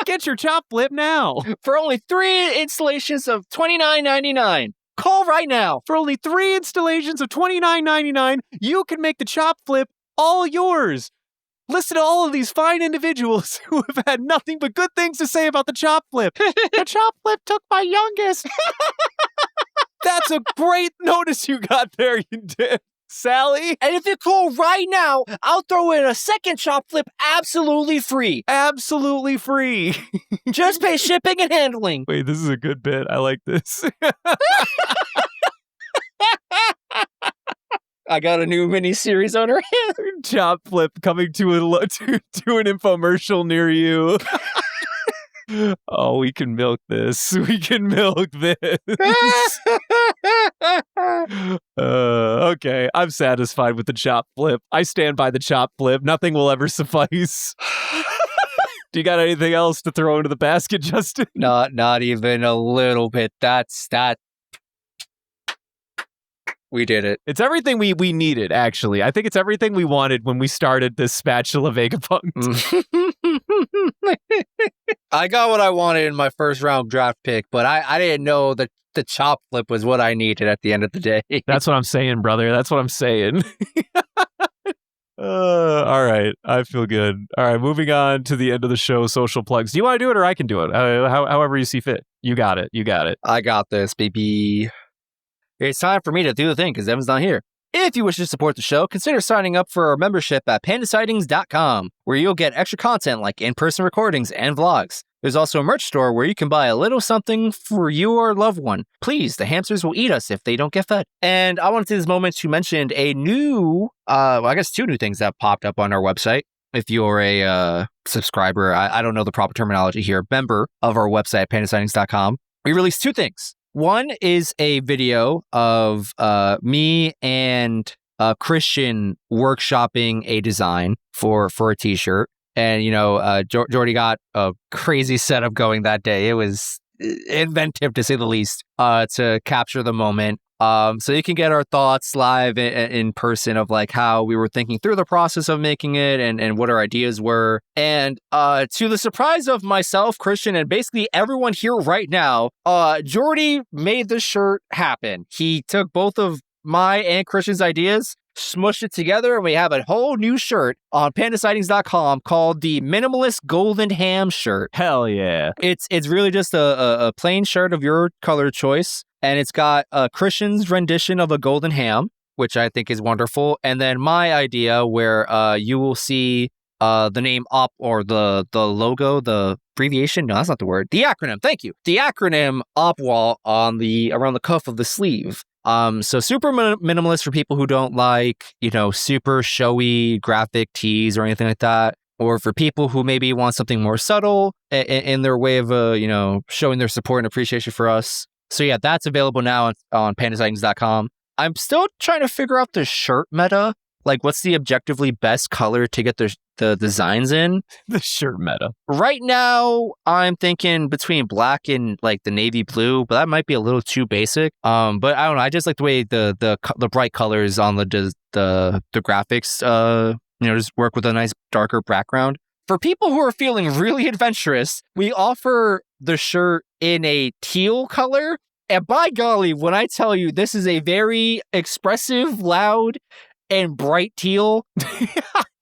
Speaker 1: Get your chop flip now.
Speaker 2: For only 3 installations of $29.99. Call right now.
Speaker 1: For only 3 installations of $29.99, you can make the chop flip all yours. Listen to all of these fine individuals who have had nothing but good things to say about the chop flip. The chop flip took my youngest. That's a great notice you got there, you did, Sally.
Speaker 2: And if you call right now, I'll throw in a second chop flip absolutely free.
Speaker 1: Absolutely free.
Speaker 2: Just pay shipping and handling.
Speaker 1: Wait, this is a good bit. I like this.
Speaker 2: I got a new mini-series on her hand.
Speaker 1: Chop flip coming to an infomercial near you. Oh, we can milk this. We can milk this. Okay, I'm satisfied with the chop flip. I stand by the chop flip. Nothing will ever suffice. Do you got anything else to throw into the basket, Justin?
Speaker 2: Not even a little bit. That's that. We did it.
Speaker 1: It's everything we needed, actually. I think it's everything we wanted when we started this Spatula Vegapunk.
Speaker 2: I got what I wanted in my first round draft pick, but I didn't know that the chop flip was what I needed at the end of the day.
Speaker 1: That's what I'm saying, brother. That's what I'm saying. All right. I feel good. All right. Moving on to the end of the show. Social plugs. Do you want to do it or I can do it? However you see fit. You got it.
Speaker 2: I got this, baby. It's time for me to do the thing because Evan's not here. If you wish to support the show, consider signing up for our membership at pandasightings.com, where you'll get extra content like in-person recordings and vlogs. There's also a merch store where you can buy a little something for you or loved one. Please, the hamsters will eat us if they don't get fed. And I want to take this moment to mention a new, I guess 2 new things that popped up on our website. If you're a subscriber, I don't know the proper terminology here, member of our website, pandasightings.com, we released 2 things. One is a video of me and Christian workshopping a design for a t-shirt. And, Jordy got a crazy setup going that day. It was inventive, to say the least, to capture the moment. So you can get our thoughts live in person of like how we were thinking through the process of making it and what our ideas were. And to the surprise of myself, Christian, and basically everyone here right now, Jordy made the shirt happen. He took both of my and Christian's ideas, smushed it together, and we have a whole new shirt on pandasightings.com called the Minimalist Golden Ham shirt.
Speaker 1: Hell yeah.
Speaker 2: It's really just a plain shirt of your color choice, and it's got Christian's rendition of a golden ham, which I think is wonderful, and then my idea where you will see the name up or the logo, the abbreviation. No, that's not the word. The acronym. Thank you. The acronym OPWAL around the cuff of the sleeve. So super minimalist for people who don't like, super showy graphic tees or anything like that. Or for people who maybe want something more subtle in their way of, showing their support and appreciation for us. So yeah, that's available now on pandasightings.com. I'm still trying to figure out the shirt meta. Like, what's the objectively best color to get the designs in?
Speaker 1: The shirt meta.
Speaker 2: Right now, I'm thinking between black and like the navy blue, but that might be a little too basic. But I don't know. I just like the way the bright colors on the graphics. Just work with a nice darker background. For people who are feeling really adventurous, we offer the shirt in a teal color. And by golly, when I tell you this is a very expressive, loud, and bright teal,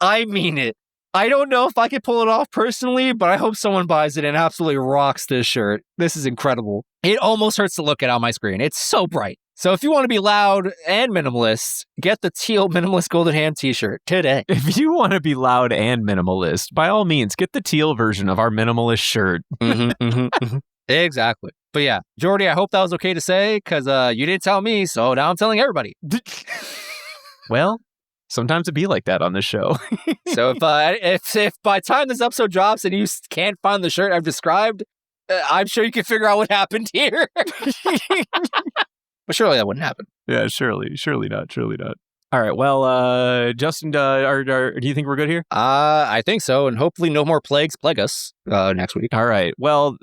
Speaker 2: I mean it. I don't know if I could pull it off personally, but I hope someone buys it and absolutely rocks this shirt. This is incredible. It almost hurts to look at on my screen. It's so bright. So if you want to be loud and minimalist, get the teal Minimalist Golden Ham t-shirt today.
Speaker 1: If you want to be loud and minimalist, by all means, get the teal version of our minimalist shirt.
Speaker 2: Exactly. But yeah, Jordy, I hope that was okay to say, because you didn't tell me, so now I'm telling everybody.
Speaker 1: Well, sometimes it be like that on this show.
Speaker 2: So if by the time this episode drops and you can't find the shirt I've described, I'm sure you can figure out what happened here. But surely that wouldn't happen.
Speaker 1: Yeah, surely not. All right, well, Justin, do you think we're good here?
Speaker 2: I think so, and hopefully no more plague us next week.
Speaker 1: All right, well,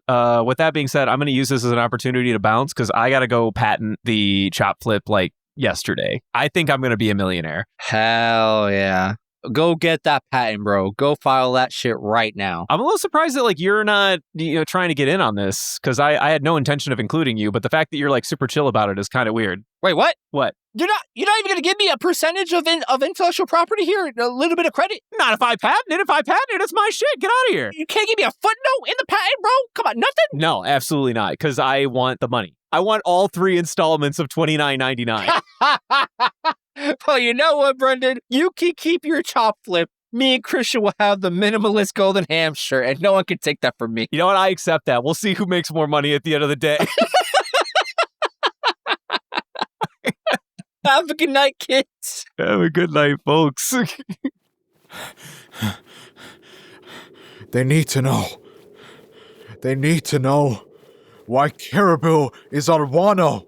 Speaker 1: with that being said, I'm going to use this as an opportunity to bounce because I got to go patent the chop flip like yesterday. I think I'm going to be a millionaire.
Speaker 2: Hell yeah. Go get that patent, bro. Go file that shit right now.
Speaker 1: I'm a little surprised that like you're not trying to get in on this because I had no intention of including you, but the fact that you're like super chill about it is kind of weird.
Speaker 2: Wait, what?
Speaker 1: What?
Speaker 2: You're not even going to give me a percentage of intellectual property here? A little bit of credit?
Speaker 1: Not if I patent it. If I patent it, it's my shit. Get out of here.
Speaker 2: You can't give me a footnote in the patent, bro? Come on, nothing?
Speaker 1: No, absolutely not. Because I want the money. I want all 3 installments of $29.99.
Speaker 2: Well, you know what, Brendan? You can keep your chop flip. Me and Christian will have the Minimalist Golden Ham shirt, and no one can take that from me.
Speaker 1: You know what? I accept that. We'll see who makes more money at the end of the day.
Speaker 2: Have a good night, kids.
Speaker 1: Have a good night, folks.
Speaker 6: They need to know. They need to know why Caribou is on Wano.